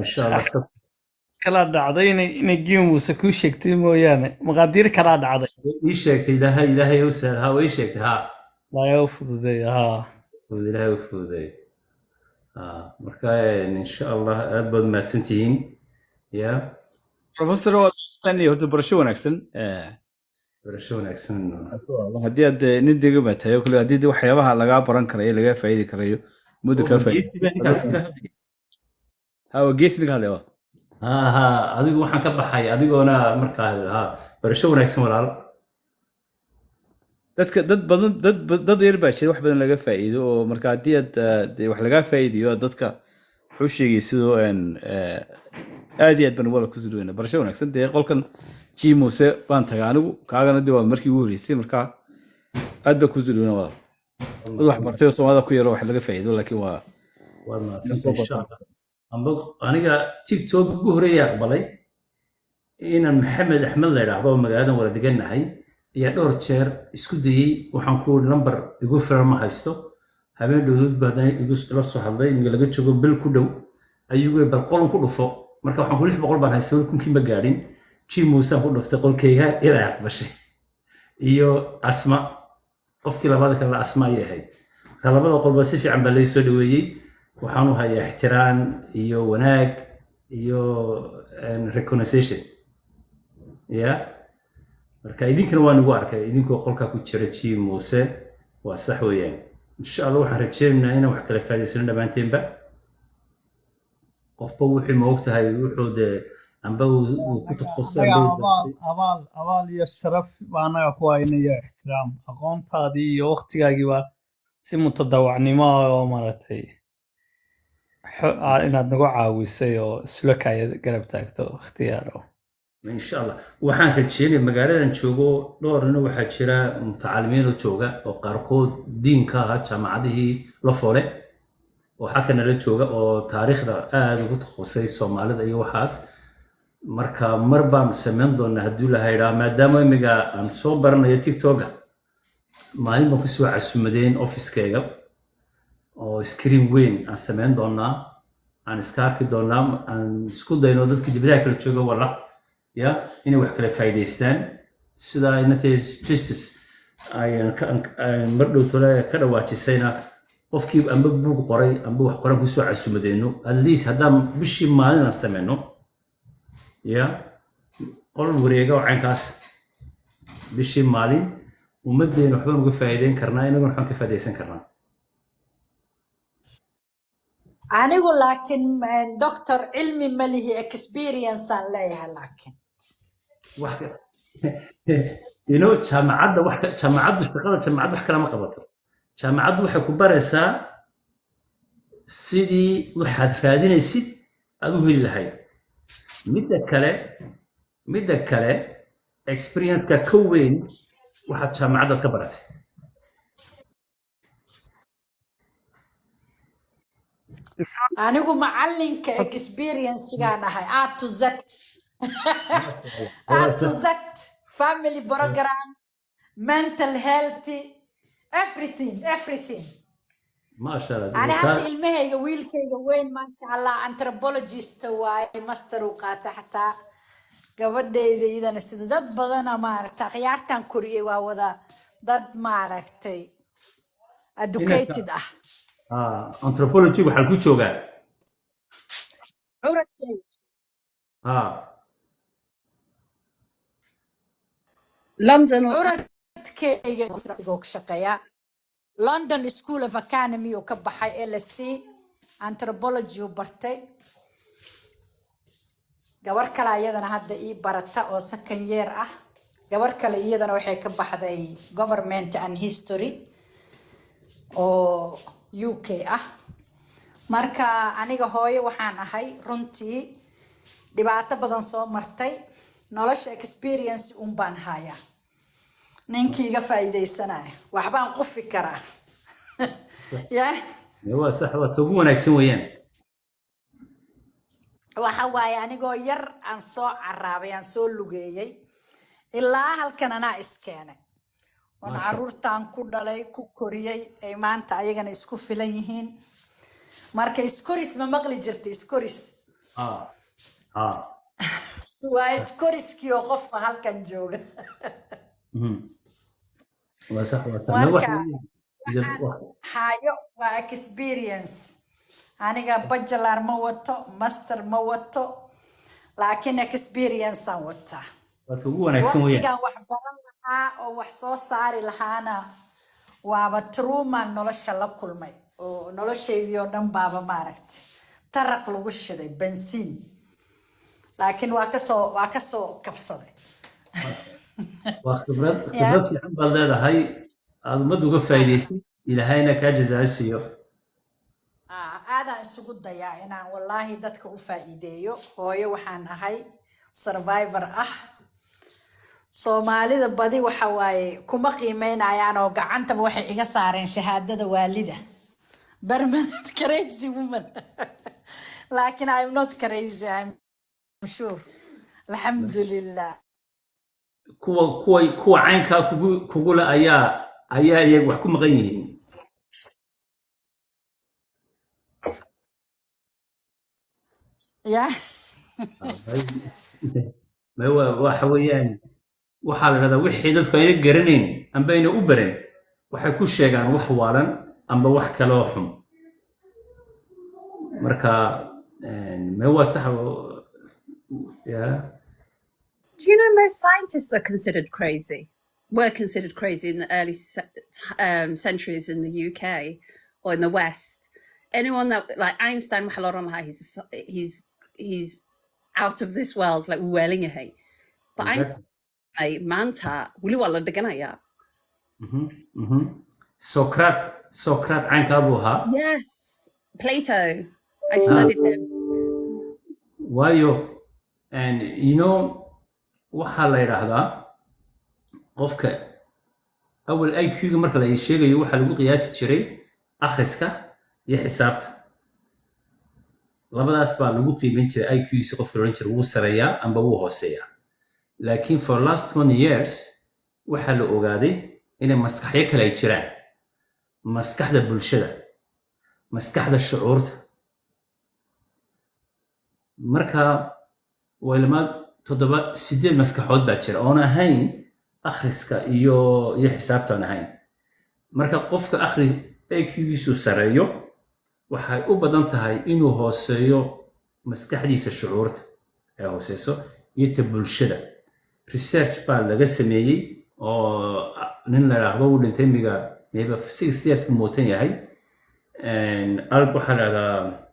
شاء الله kalaa dhacday inay Gii Muuse kuu sheegtay mooyaane maqaadiir kalaa dhacday ii sheegtay ilaahay u sahal haa way sheegtay haa laga u fududay haa ilaahay u fududay marka insha Allah aad baad mahadsantihiin ya professor waa stanley horta barasho wanaagsan barasho wanaagsan haddii aad nin dega ma tahay kule haddii waxyaabaha laga baran karayo laga faa'iidi karayo muddo ka faa'iidi ها geesniga hadlay ها adigu waxaan ka baxay adigoona markaa ha barasho wanaagsan walaal dadka dad badan dad yar baa jira wax badan laga faa'iido oo marka haddii aad wax laga faa'iidiyo dadka wuxuu sheegay sidoo aad iyo aad baan wala ku sudweyna barasho wanaagsan dee qolkan Gii Muuse baan tagay anigu kaagana dib waa markii ugu horeysay marka aad baa ku sudweyna walaal wax bartay Soomaalida ku yaro wax laga faa'iido laakiin waa insha Allah aniga TikTok ugu horeeyay aqbalay inaan Maxamed Axmed la yiraahdo magaaladan wala deganahay iyo dhowr jeer isku dayay waxaan ku number igu filan ma haysto habeen dhowdud badan igu la soo hadlay in laga joogo bil ku dhow ayuu bal qolon ku dhufo marka waxaan ku 600 baan haystay kunkii ma gaarin Gii Muuse ku dhuftay qolkayga ila aqbashay iyo Asma qofkii labaad kale Asma yahay labada qolba si fiican baa la soo dhaweeyay waxaan u hayaa ixtiraan iyo wanaag iyo recognition ya marka idinkana waan ugu arkay idinkoo qolka ku jira Gii Muuse waa sax weeyaan insha Allah waxaan rajaynaynaa inaan wax kala faa'iideysano dhamaanteynba qofba wixii ma ogtahay wuxuu de amba uu ku takhasusay abaal iyo sharaf baa anaga ku haynaya ixtiraam aqoontaadii iyo waqtigaagii baa si mutadawacnimo oo maaragtay inaad nagu caawisay oo isla kaya garab taagto ikhtiyaaro insha Allah waxaan rajaynayaa magaaladan joogo dhowrna waxaa jira mutacalimiin oo jooga oo qaarkood diinka ah jaamacadihii la foole oo xakana la jooga oo taariikhda aad ugu takhasusay Soomaalida iyo waxaas marka mar baan sameyn doonaa haddii la hayraa maadaama imiga aan soo baranayo TikTok maalin baan ku soo casuumadeen office-kayga oo screen weyn aan sameyn doonaa aan iska arki doonaa aan isku dayno dadka dibadaha kala jooga wala ya inay wax kala faa'iideystaan sida inta justice ay mar dhow tole ka dhawaajisayna qofkii amba buug qoray amba wax qoran ku soo casuumadeeno at least haddaan bishii maalin aan sameyno ya qol wareega oo caynkaas bishii maalin ummaddeena waxbaan uga faa'iideyn karnaa inaguna waxaan ka faa'iideysan karnaa anigu laakiin doctor cilmi ma lihi experience aan leeyahay laakiin jaamacadda shaqada jaamacadda wax kala ma qabato jaamacaddu waxay ku baraysaa sidii waxaad raadinaysid aad u heli lahayd midda kale experience-ka ka weyn waxaad jaamacaddaad ka baratay anigu macalinka experience-gaan ahay A to Z A to Z family program mental health everything ما شاء الله أنا هذا المهيج ويلكيج وين ما شاء الله anthropologist واي ماستر وقاطع حتى قبل إذا نسيت ضد بدنا ما عرفت خيارتان كوريا وهذا ضد ما عرفتي educated anthropology waxaa ku joogaa عرفتي London عرفتي شقيا London School of Academy وكبحي LSC anthropology وبرتي gabar kale iyadana hadda ii barata oo second year ah gabar kale iyadana waxay ka baxday government and history oo UK ah marka aniga hooyo waxaan ahay runtii dhibaato badan soo martay nolosha experience baan hayaa ninkii iga faa'iideysanaya waxbaan qofi karaa waa sax waa ugu wanaagsan weeyaan waxa waaye anigoo yar aan soo caraabay aan soo lugeeyay ilaa halkan anaa iskeenay oon caruurtaan ku dhalay ku koriyay ay maanta ayagana isku filan yihiin marka iskoris ma maqli jirtay iskoris waa iskoriskii oo qof halkan jooga waa sax waa sax marka waxaan hayo waa experience aniga bachelor ma wato master ma wato laakiin experience aan wataa waa ugu wanaagsan weeyaan waqtigan wax baran lahaa oo wax soo saari lahaana waaba truman nolosha la kulmay oo noloshaydii oo dhan baaba maaragtay taraq lagu shiday bensiin laakiin waa kasoo kabsaday waa khibrad fiican baad leedahay aad ummadda uga faa'iidaysid ilaahayna kaa jazaasiyo aadaan isugu dayaa inaan wallaahi dadka u faa'iideeyo hooyo waxaan ahay survivor ah soomaalida badi waxa waaye kuma qiimeynayaan oo gacantaba waxay iga saareen shahaadada waalida permanent crazy woman laakiin I'm not crazy I'm sure alxamdulillah kuwa caynkaa kugula ayaa iyaga wax ku maqan yihiin yeah waxa weeyaan waxaa la dhahdaa wixii dadku ayna garanayn amba ayna u baran waxay ku sheegaan wax waalan amba wax kaloo xun marka waa sax yeah. Do you know most scientists are considered crazy? Were considered crazy in the early centuries in the UK or in the West. Anyone that like Einstein, he's out of this world, like welling a hay. But Exactly. Einstein, manta, wili wala deganaya. Socrates caynkaa buu ahaa Yes, Plato. I studied him. waayo and you know waxaa la yidhaahdaa qofka awal IQ-ga marka la sheegayo waxaa lagu qiyaasi jiray akhriska iyo xisaabta labadaas baa lagu qiimeyn jiray IQ-giisa qofka oran jiray wuu sareeyaa amba wuu hooseeyaa laakiin for last 20 years waxaa la ogaaday inay maskaxyo kale ay jiraan maskaxda bulshada maskaxda shucuurta marka waylimaad 7 maskaxood baa jira oon ahayn akhriska iyo xisaabta aan ahayn marka qofka akhris IQ-giisu sareeyo waxay u badan tahay inuu hooseeyo maskaxdiisa shucuurta ee hooseyso iyo ta bulshada research baa laga sameeyey oo nin la yidhaahdo uu dhintay imiga maybe 6 years buu mootan yahay waxaa la yidhahdaa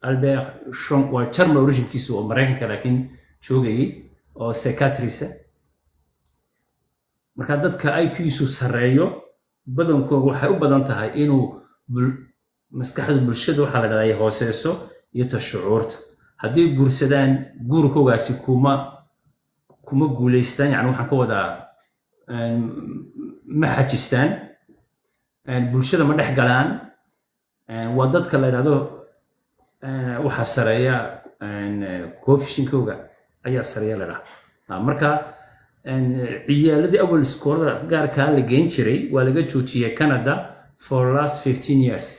Albert Schweitzer waa German originkiisu oo Mareykanka laakiin joogayay oo psychiatrist marka dadka IQ-giisu sareeyo badankooda waxay u badan tahay inuu maskaxda bulshada waxaa la yidhahdaa ay hooseyso iyo ta shucuurta haddii guursadaan guurkoogaasi kuma guulaystaan yani waxaan ka wadaa ma xajistaan bulshada ma dhex galaan waa dadka la yidhahdo waxaa sareeya coefficientkooga ayaa sareeya la dhahaa marka ciyaaladii awal iskoolada gaarkaa la geyn jiray waa laga joojiyey Canada for last 15 years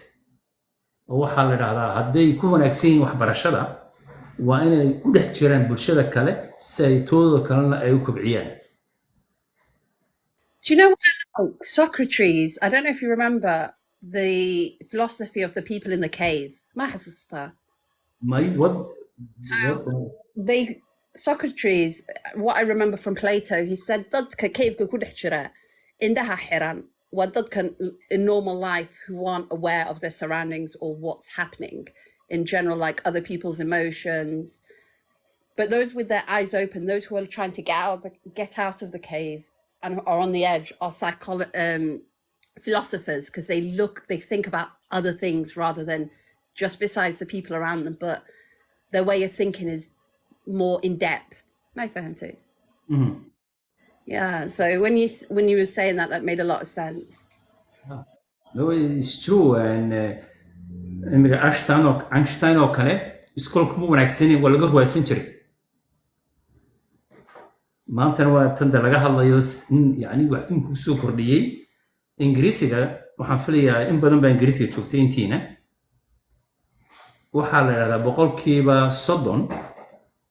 oo waxaa la dhahdaa hadday ku wanaagsan yihiin waxbarashada waa inay ku dhex jiraan bulshada kale si ay tooda kalena ay u kobciyaan Do you know what? Socrates, I don't know if you remember the philosophy of the people in the cave. Ma xasuustaa? what Socrates, what I remember from Plato, he said dadka cave-ka ku dhex jira indhaha xiran waa dadkan in normal life who aren't aware of their surroundings or what's happening in general, like other people's emotions. But those with their eyes open, those who are trying to get out of the cave and are on the edge are philosophers because they think about other things rather than just besides the people around them, but their way of thinking is more in depth. My family. Yeah. So when you were saying that made a lot of sense. no it's true and imiga Einstein oo kale iskoolka ma wanaagsan waa laga ruwaadsan jiray maantana waa tan laga hadlayo yani wax ku soo kordhiyay ingiriisiga waxaan filayaa in badan baa ingiriisiga joogtay intiina waxaa la yiraahdaa boqolkiiba 30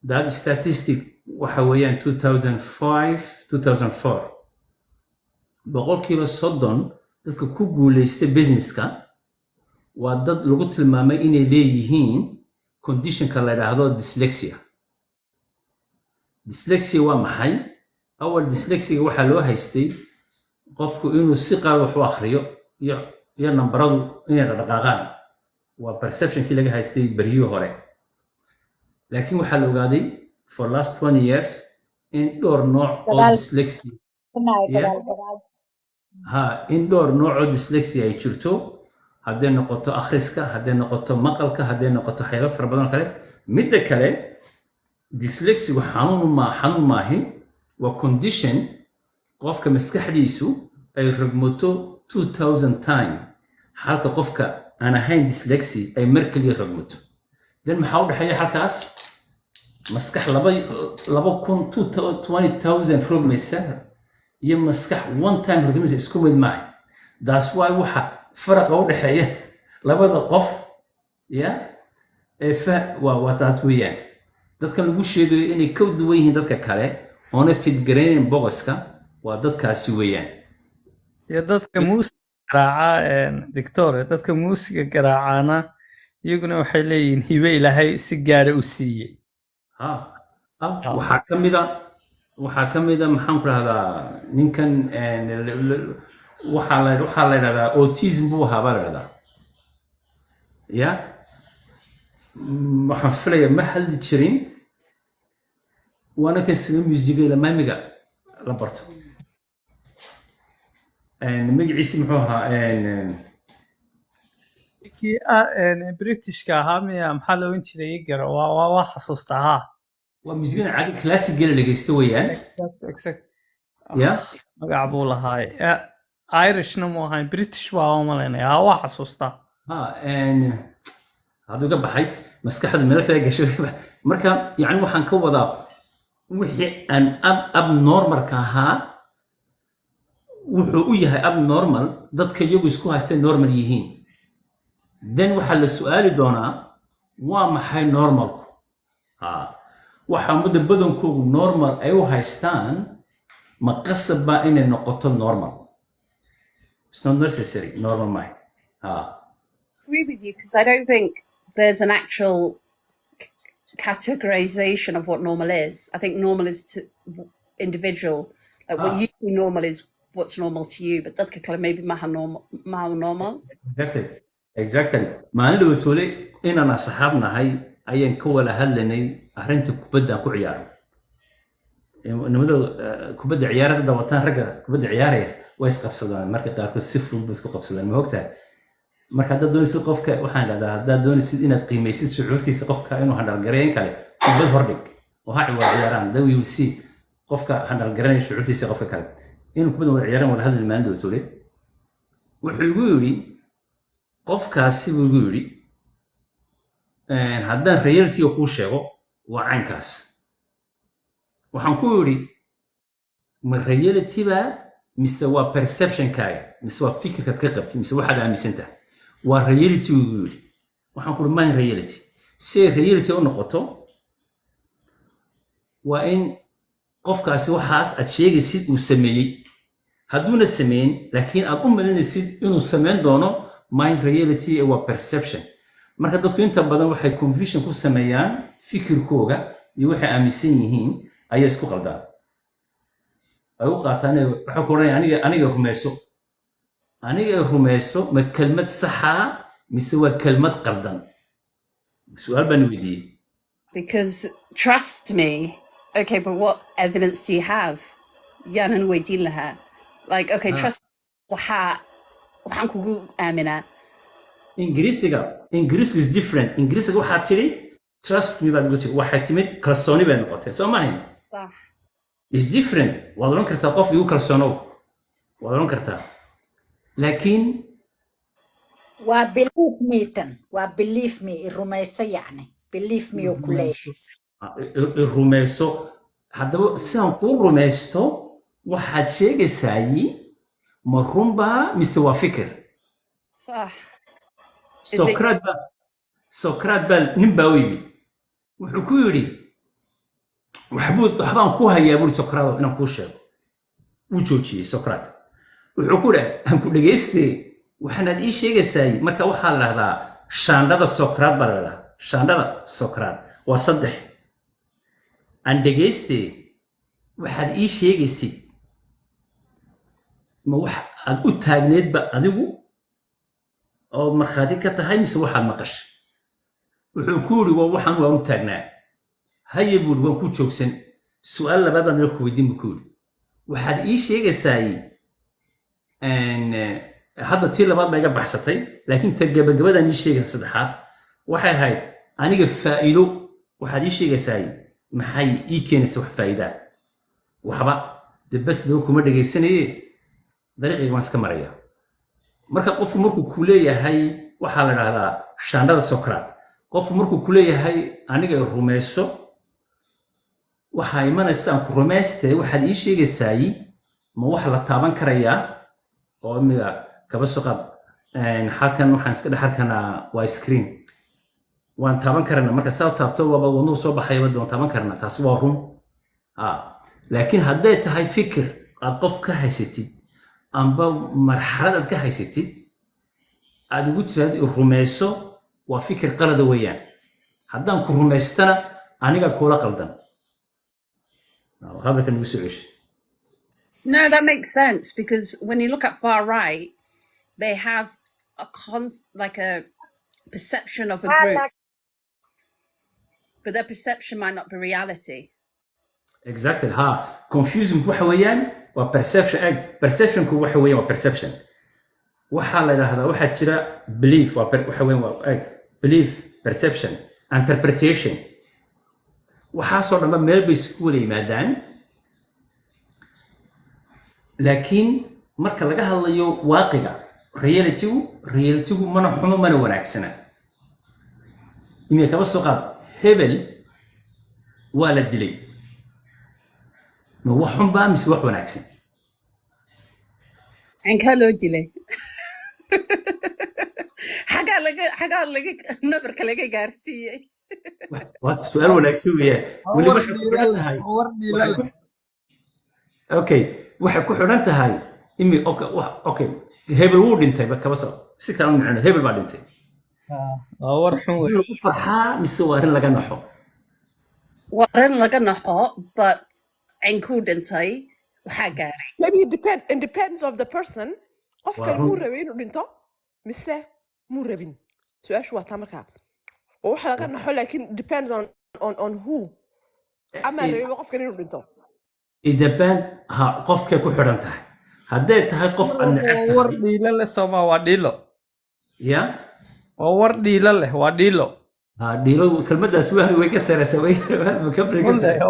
that statistic waxa weeyaan 2005 boqolkiiba 30 dadka ku guuleystay businesska waa dad lagu tilmaamay inay leeyihiin conditionka la yidhaahdo dyslexia. Dyslexia waa maxay? Awal dyslexia waxaa loo haystay qofku inuu si qalad wax u akhriyo iyo nambaradu inay dhaqaaqaan. Waa perceptionkii laga haystay beriyii hore. Laakiin waxaa la ogaaday for last 20 years in dhowr nooc oo dyslexia in dhowr nooc oo dyslexia ay jirto, hadday noqoto akhriska, hadday noqoto maqalka, hadday noqoto waxyaabo fara badan oo kale. Midda kale dyslexia xanuun maahin, waa condition qofka maskaxdiisu ay rogmoto 2000 time halka qofka aan ahayn dyslexia ay mar kaliya rogmoto. dan maxaa u dhexeeya halkaas maskax 20,000 rogmaysa iyo maskax one time rogmaysa isku mid maaha. That's why waxa faraqa u dhexeeya labada qof waa taas weeyaan. dadkan lagu sheegayo inay ka duwan yihiin dadka kale oona fidgaraynin bogoska waa dadkaasi weeyaan. iyo dadka muusiga garaaca dictore dadka muusiga garaacana iyaguna waxay leeyihiin hibe ilaahay si gaara u siiyey. waxaa ka mida maxaan ku rahdaa ninkan waxaa la yidhahdaa autism buu ahaa baa la yidhahdaa waxaan filaya ma hadli jirin waana kan sima muusiga ila maamiga la barto. magaciisi muxuu ahaa kii britishka ahaa miya maxaa la oran jiray igara waa xasuustaa ha waa muusigada caadi classic la dhegeysto weeyaan. magac buu lahaay irishna mu ahayn british waa umalaynaya waa xasuustaa. hadduu ka baxay maskaxda meel kale gashay marka yani waxaan ka wadaa wixii aan abnormalka ahaa wuxuu u yahay abnormal dadka iyagu isku haystay normal yihiin. then waxaa la su'aali doonaa waa maxay normalku? waxaa muddo badankoogu normal ay u haystaan ma qasab baa inay noqoto normal? It's not necessary normal maaha. Agree with you because I don't think there's an actual categorization of what normal is. I think normal is to individual. Like what you see normal is what's normal to you, but dadka kale maybe maha normal. Exactly. maalin dhawo toole inaan asxaab nahay ayaan ka wada hadlanay arrinta kubadda ku ciyaaro. nimada kubadda ciyaarada wataan ragga kubadda ciyaaraya way isqabsadaan marka qaarkood si fudud bay isku qabsadaan ma ogtahay. marka haddaad doonaysid qofka waxaan dhahdaa haddaad doonaysid inaad qiimaysid shucuurtiisa qofka inuu handhalgareyn kale kubad hordhig oo ha wada ciyaaraan then we will see qofka handhalgareynaya shucuurtiisa qofka kale inuu kubadda wada ciyaaraan wada hadli maalin dhawo toole wuxuu igu yidhi qofkaasi buu igu yidhi haddaan reality-ga kuu sheego waa caynkaas. waxaan ku yidhi ma reality baa mise waa perception-kaaga mise waa fikirkaad ka qabtid mise waxaad aaminsan tahay? waa reality igu yidhi. waxaan ku yidhi maahin reality. si ay reality u noqoto waa in qofkaasi waxaas aad sheegaysid uu sameeyey. hadduuna sameyn laakiin aad u malinaysid inuu sameyn doono maahin reality waa perception. marka dadku inta badan waxay confusion ku sameeyaan fikirkooga iyo waxay aaminsan yihiin ayay isku qaldaan. ay u qaataan waxa ku oranaya aniga rumayso ma kelmad saxa mise waa kelmad qaldan? su'aal baan weydiiyey. Because trust me, okay, but what evidence do you have? Yaanan weydiin lahaa. Like, okay, trust waxaan kugu aaminaa. ingiriisiga is different. ingiriisiga waxaa tiri trust me baad ugu tiri waxay timid kalsooni bay noqotay soo maahayn? Sax. is different. waad oran kartaa qof igu kalsoonow waad oran kartaa laakiin waa believe me tan waa believe me rumayso yacni believe me oo ku leeyahay rumayso. haddaba sidaan kuu rumaysto waxaad sheegaysaay ma runbaa mise waa fikir? Sax. Socrates baa nin baa u yimid wuxuu ku yidhi waxbaan ku hayaa buuri socrato inaan kuu sheego wuu joojiyey socrato wuxuu ku dhahay aan ku dhegaystay waxaanaad ii sheegaysay marka waxaa la dhahdaa shaandhada socraat baa la dhahdaa shaandhada socraat waa 3 aan dhegaystay waxaad ii sheegaysay ma wax aad u taagneedba adigu oo markhaati ka tahay mise waxaad maqashay wuxuu ku yiri waa waxaan waan u taagnaa haye buuri waan ku joogsan su'aal labaad baan ku weydiin buu ku yiri waxaad ii sheegaysay hadda tii labaad baa iga baxsatay laakiin ta gabagabadaan ii sheegay saddexaad waxay ahayd aniga faa'iido waxaad ii sheegaysay maxay ii keenaysa wax faa'iida waxba dee bas daba kuma dhegaysanayee dariiqayga waan iska maraya marka qofku markuu ku leeyahay waxaa la dhahdaa shaandhada socraat qofku markuu ku leeyahay aniga rumayso waxaa imanaysa aan ku rumaystay waxaad ii sheegaysay ma wax la taaban karayaa oo imiga kaba soo qaad halkan waxaan iska dhex arkanaa waa screen waan taaban karanaa marka saa taabto waaba wadnuhu soo baxayaba waan taaban karanaa taasi waa run laakiin hadday tahay fikir aad qof ka haysatid amba marxalad aad ka haysatid aad ugu tiraad rumayso waa fikir qalada weeyaan haddaan ku rumaystana aniga kula qaldan hadalkan ugu soo ceshay No, that makes sense because when you look at far right, they have like a perception of a group, but their perception might not be reality. exactly confusion waxa weeyaan waa perception ku waxa weeyaan waa perception waxa la yiraahdaa waxa jira belief waxa weeyaan waa belief perception interpretation waxa soo dhanba meel bay isku wada yimaadaan laakiin marka laga hadlayo waaqiga reality mana xumo mana wanaagsana imay kaba soo qaad hebel waa la dilay ma wax xun baa mise wax wanaagsan Anka loo dilay. xagaa laga nabarka laga gaarsiiyey. waa su'aal wanaagsan weeyaan weli waxay ku xidhan tahay okay waxay ku xidhan tahay okay hebel wuu dhintay kaba soo si kale macno hebel baa dhintay war xun wey wuxuu ku farxaa mise waa arrin laga naxo Waran laga naxo, but ankuu dhintay waxaa gaaray. maybe it depends of the person qofkan muu rabay inuu dhinto mise muu rabin su-aashu waa taa markaa oo waxa laga naxo laakiin depends on who ama rabay qofkan inuu dhinto idabaan qofkay ku xidhan tahay hadday tahay qof aan neceb war tahay dhiilo leh sooma waa dhiilo ya waa war dhiilo leh waa dhiilo dhiilo kelmaddaas wahni way ka saraysaa way vocabulary ka saraysaa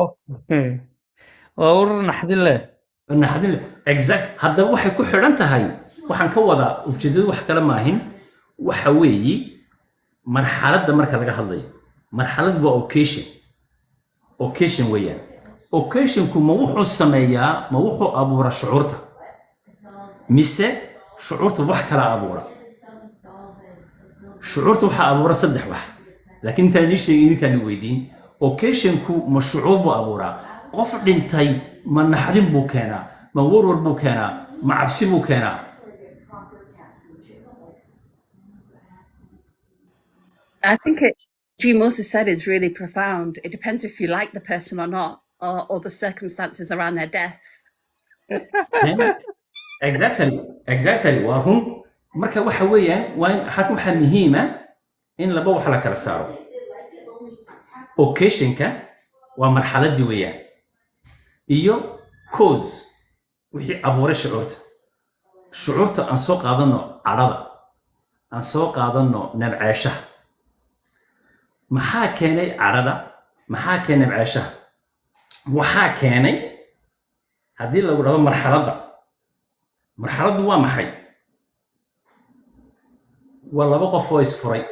waa war naxdin leh naxdin exact haddaba waxay ku xidhan tahay waxaan ka wadaa ujeedadu wax kale maahin waxa weeyi marxaladda marka laga hadlayo marxaladdu waa occasion weeyaan occasionku ma wuxuu sameeyaa ma wuxuu abuura shucuurta mise shucuurta wax kala abuura shucuurta waxaa abuura 3 wax laakiin intaan ii sheegay idinkaan weydiin occasionku ma shucuur buu abuuraa qof dhintay ma naxdin buu keenaa ma warwar buu keenaa ma cabsi buu keenaa I think it G. Moses said is really profound. It depends if you like the person or not, or the circumstances around their death. exactly waa run marka waxa weeyaan waa in xaq waxa muhiima in laba wax la kala saaro occasionka waa marxaladii weeyaan iyo cause wixii abuuray shucuurta aan soo qaadano cadhada aan soo qaadano nabcaashaha maxaa keenay cadhada maxaa keenay nabcaashaha waxaa keenay haddii lagu dhado marxaladdu waa maxay waa 2 qof oo isfuray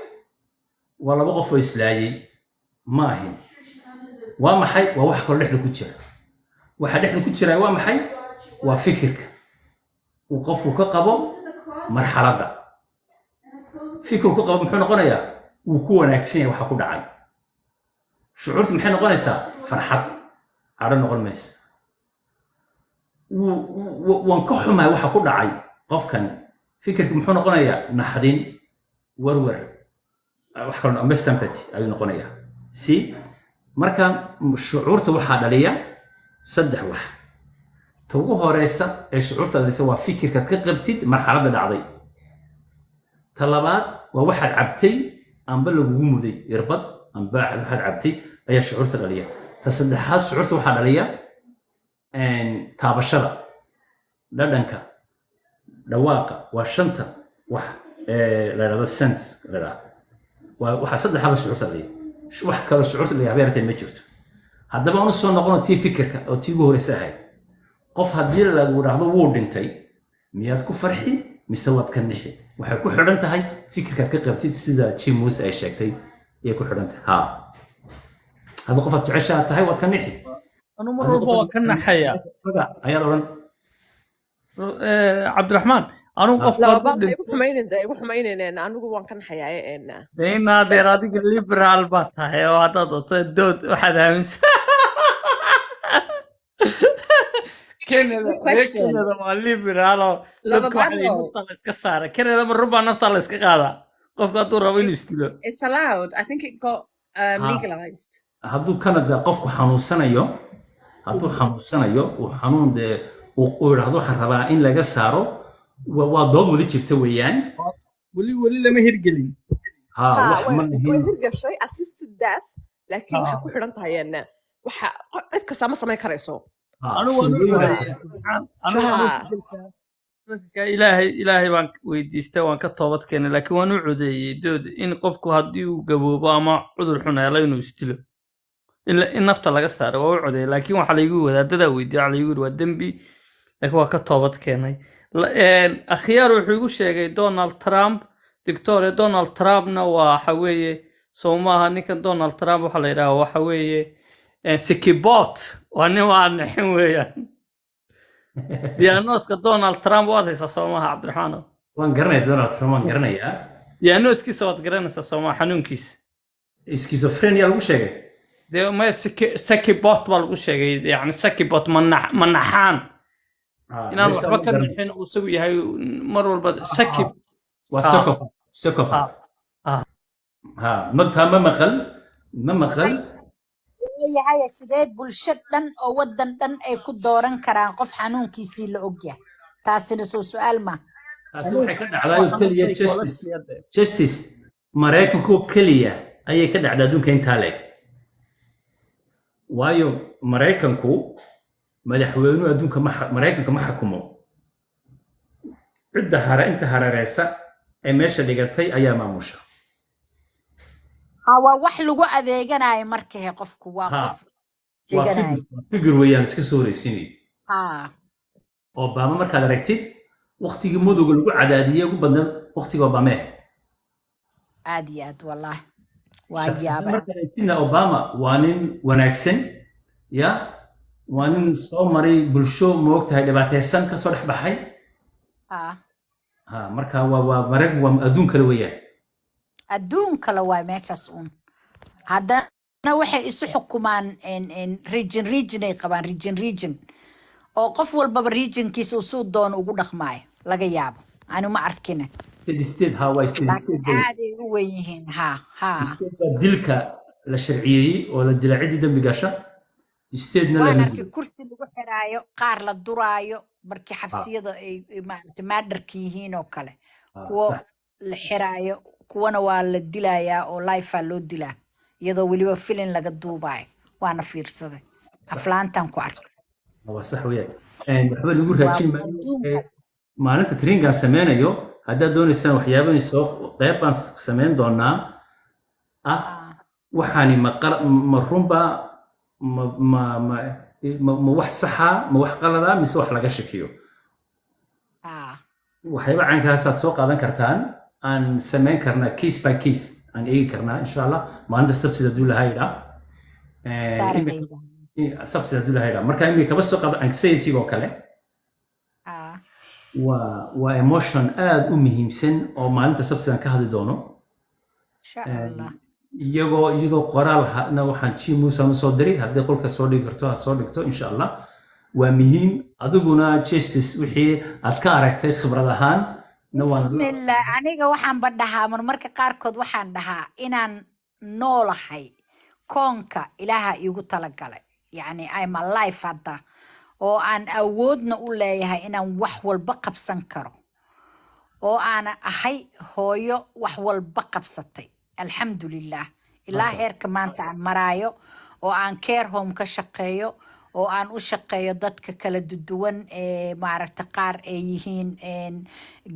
waa 2 qof oo islaayay ma ahin waa maxay waa wax kale dhexda ku jira waxa dhexda ku jira waa maxay waa fikirka uu qofku ka qabo marxaladda fikirku qabo muxuu noqonayaa uu ku wanaagsan yahay waxa ku dhacay shucuurtu maxay noqonaysaa farxad cadho noqon mayso waan ka xumahay waxa ku dhacay qofkan fikirka muxuu noqonayaa naxdin warwar wax kale ama sympathy ayuu noqonayaa si marka shucuurta waxaa dhaliya saddex wax ta ugu horeysa ee shucuurta dhalisa waa fikirkaad ka qabtid marxaladda dhacday ta labaad waa waxaad cabtay amba lagugu muday irbad amba waxaad cabtay ayaa shucuurta dhaliya ta saddexaad shucuurta waxaa dhaliya taabashada dhadhanka dhawaaqa waa shanta wax la yidhahdo sense la yidhahdo waxaa saddexaaba shucuurta dhaliya wax kaloo shucuurta dhaliya habeerateen ma jirto haddaba aan u soo noqono tii fikirka oo tii ugu horeysa ahayd qof haddii lagu dhahdo wuu dhintay miyaad ku farxi mise waad ka nixi waxay ku xidhan tahay fikirkaad ka qabtid sida jim muuse ay sheegtay ayay ku xidhan tahay ha haddii qofaad jeceshaa tahay waad ka nixi anu mar walba waan ka naxaya ayaad odhan cabdiraxmaan anu qofka labaad igu xumaynayna anigu waan ka naxayaa inaadeer adiga liberaal baa tahay oo haddaad wato dood waxaad aaminsan Canada waa liberaal oo dadka waxa nafta la iska saara Canada ma rubaa nafta la iska qaadaa qofka hadduu rabo inuu istilo It's allowed. I think it got legalized. hadduu Canada qofku xanuunsanayo uu xanuun dee uu yidhaahdo waxaan rabaa in laga saaro waa dood weli jirta weeyaan weli lama hirgelin way hirgashay assisted death laakiin waxay ku xidhan tahay waxa cid kasta ma samayn karayso ilaahay baan weydiistay waan ka toobad keenay laakiin waan u codeeyey dood in qofku haddii uu gaboobo ama cudur xun helo inuu istilo in nafta laga saaro waa u codeeyey laakiin waxaa laygu wadaadadaa weydiiyey waxaa laygu yidhi waa dembi laakiin waa ka toobad keenay akhyaar wuxuu igu sheegay Donald Trump dictore Donald Trumpna waxa weeye soo maaha ninkan Donald Trump waxa la yidhaahdaa waxa weeye sikibot waa nin waa nixin weeyaan diagnoska Donald Trump waad haysaa soo maaha cabdiraxmaan waan garanayaa Donald Trump waan garanayaa diagnoskiisa waad garanaysaa soo maaha xanuunkiisa schizophrenia lagu sheegay dee ma sikibot baa lagu sheegay yani sikibot manaxaan inaan waxba ka nixin uu isagu yahay mar walba sakib waa psychopath ma maqal yahay sidee bulsho dhan oo wadan dhan ay ku dooran karaan qof xanuunkiisii la ogyahay taasina soo su'aal ma taasi waxay ka dhacdaa oo kaliya justice maraykanku kaliya ayay ka dhacdaa adduunka intaa leeg waayo maraykanku madaxweynuhu adduunka maraykanka ma xukumo cidda inta hareereysa ee meesha dhigatay ayaa maamusha waa wax lagu adeeganayo markii qofku waa qof figir weeyaan iska soo horeysiinay Obama markaad aragtid waqtigii madowga lagu cadaadiyay ugu badan waqtiga Obama aad iyo aad wallahi waa yaaba markaad aragtidna Obama waa nin wanaagsan ya waa nin soo maray bulsho moogtahay dhibaataysan ka soo dhex baxay marka waa maraykan waa adduun kale weeyaan adduun kale waa meeshaas uun haddana waxay isu xukumaan region ay qabaan region oo qof walbaba regionkiisa uu suu doono ugu dhaqmaayo laga yaabo anu ma arkina state aaday u weyn yihiin dilka la sharciyeeyey oo la dila ciddii dambi gasha waan arkay kursi lagu xiraayo qaar la duraayo markii xabsiyada ay maaragtay maadarka yihiin oo kale kuwo la xiraayo kuwana waa la dilayaa oo life loo dilaa iyadoo weliba filin laga duubayo waana fiirsaday aflaantan ku arkay waa sax weeyaan waxba lagu raajin maalinta trainingan sameynayo haddaad doonaysaan waxyaabahan soo qayb baan sameyn doonaa waxaani ma runba ma wax saxa ma wax qalada mise wax laga shakiyo waxyaaba caankaasaad soo qaadan kartaan aan sameyn karnaa case by case aan eegi karnaa insha allah maalinta sabsida hadduu lahaa yidhaa sabsida hadduu lahaa yidhaa marka imika kaba soo qaado anxiety oo kale waa emotion aad u muhiimsan oo maalinta sabsidan ka hadli doono iyadoo qoraal na waxaan jimuusan usoo diray haddii qolka soo dhigi karto aad soo dhigto insha allah waa muhiim adiguna justice wixii aad ka aragtay khibrad ahaan na waan bismillah aniga waxaan badhahaa marmarka qaarkood waxaan dhahaa inaan noolahay koonka ilaaha iigu talagalay yacni I'm alive hadda oo aan awoodna u leeyahay inaan wax walba qabsan karo oo aan ahay hooyo wax walba qabsatay alxamdulilah ilaa heerka maanta aan maraayo oo aan care home ka shaqeeyo oo aan u shaqeeyo dadka kala duwan ee maaragta qaar ay yihiin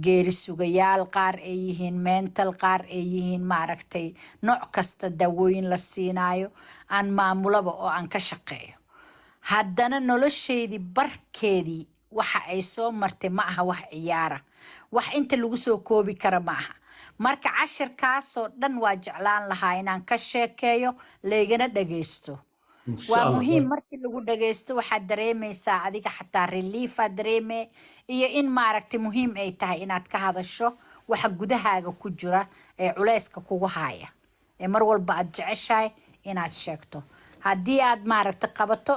geeri sugayaal qaar ay yihiin mental qaar ay yihiin maaragtay nooc kasta daawooyin la siinaayo aan maamulaba oo aan ka shaqeeyo haddana nolosheedii barkeedii waxa ay soo martay ma aha wax ciyaara wax inta lagu soo koobi kara ma aha marka cashirkaasoo dhan waa jeclaan lahaa inaan ka sheekeeyo laygana dhagaysto waa muhiim markii lagu dhagaysto waxaad dareemaysaa adiga xataa reliefaad dareemee iyo in maaragtay muhiim ay tahay inaad ka hadasho waxa gudahaaga ku jira ee culayska kugu haya ee mar walba aad jeceshahay inaad sheegto haddii aad maaragta qabato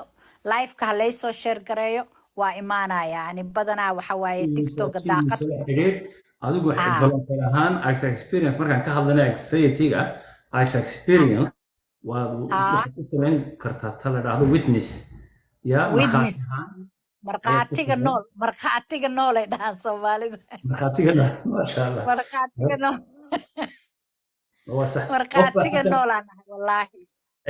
lifeka ha laysoo sheergareeyo waa imaanaya ani badanaa waxa waaye tiktoka daaqad adigu volunteer ahaan AXA experience markaan ka hadlanay anxiety-ga AXA experience waxaad ku samayn kartaa tala dhahdo witness ya witness markhaatiga nool ay dhahaan soomaalida markhaatiga nool maasha allah markhaatiga nool waa sax markhaatiga noolaan ahay wallaahi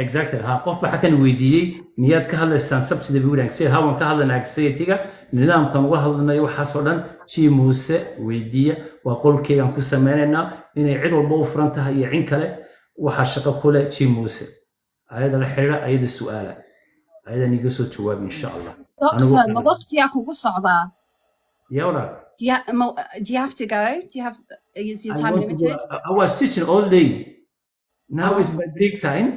exactly ha qof baa kan weydiiyey miyaad ka hadlaysaan subsidy buu anxiety ha waan ka hadlanaa anxiety-ga nidaamkan uga hadlanayo waxaasoo dhan ji muuse weydiiya waa qolkeygaan ku sameynaynaa inay cid walba u furan tahay iyo cin kale waxaa shaqo kule ji muuse ayada la xiriira ayada su'aala ayada niga soo jawaabi insha allah Doctor, ma waqtiyaa kugu socdaa? ya walaal Do you have to go? Is your time limited? I was teaching all day now is my break time.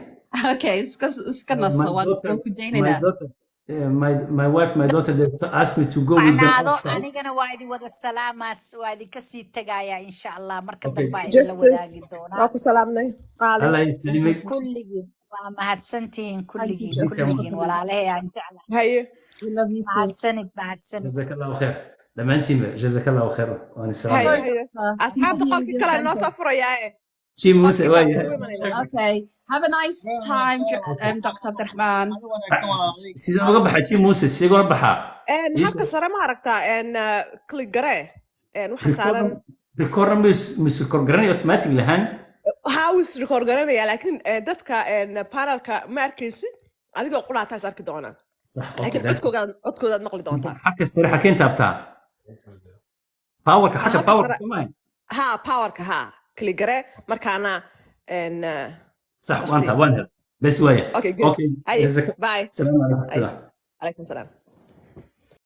Okay, iska naso waan ku daynayna. My wife, my daughter, they asked me to go with them outside. anigana waa idin wada salaamaas waa idin kasii tagayaa insha allah marka dambe idin la wadaagi doonaa waa ku salaamnay qaali Allah yaslimik kulligiin waa mahadsantihiin kulligiin walaalahay aan jeclahay haye We love you too. mahadsanid jazakallahu khair dhamaantiinba jazakallahu khair waan haye salaam haye asxaabta qolkii kale noo soo furayaaye ji muuse qolkii waaya kale soo imanayna Okay, have a nice time, Dr. Abdurrahman. sidee uga baxaa ji muuse sidee uga baxaa halka sare ma aragtaa click garee waxa saaran record mis record garanay automatic lahaan house record garanaya laakiin dadka panelka ma arkaysid adigoo quraataas arki doonaa sax laakiin codkoodaad maqli doontaa xagga sare xakeen taabtaa powerka xagga powerka kamayn ha powerka ha click garee markaana صح وانت وين بس ويا اوكي اوكي هاي جزاك باي السلام عليكم عليكم السلام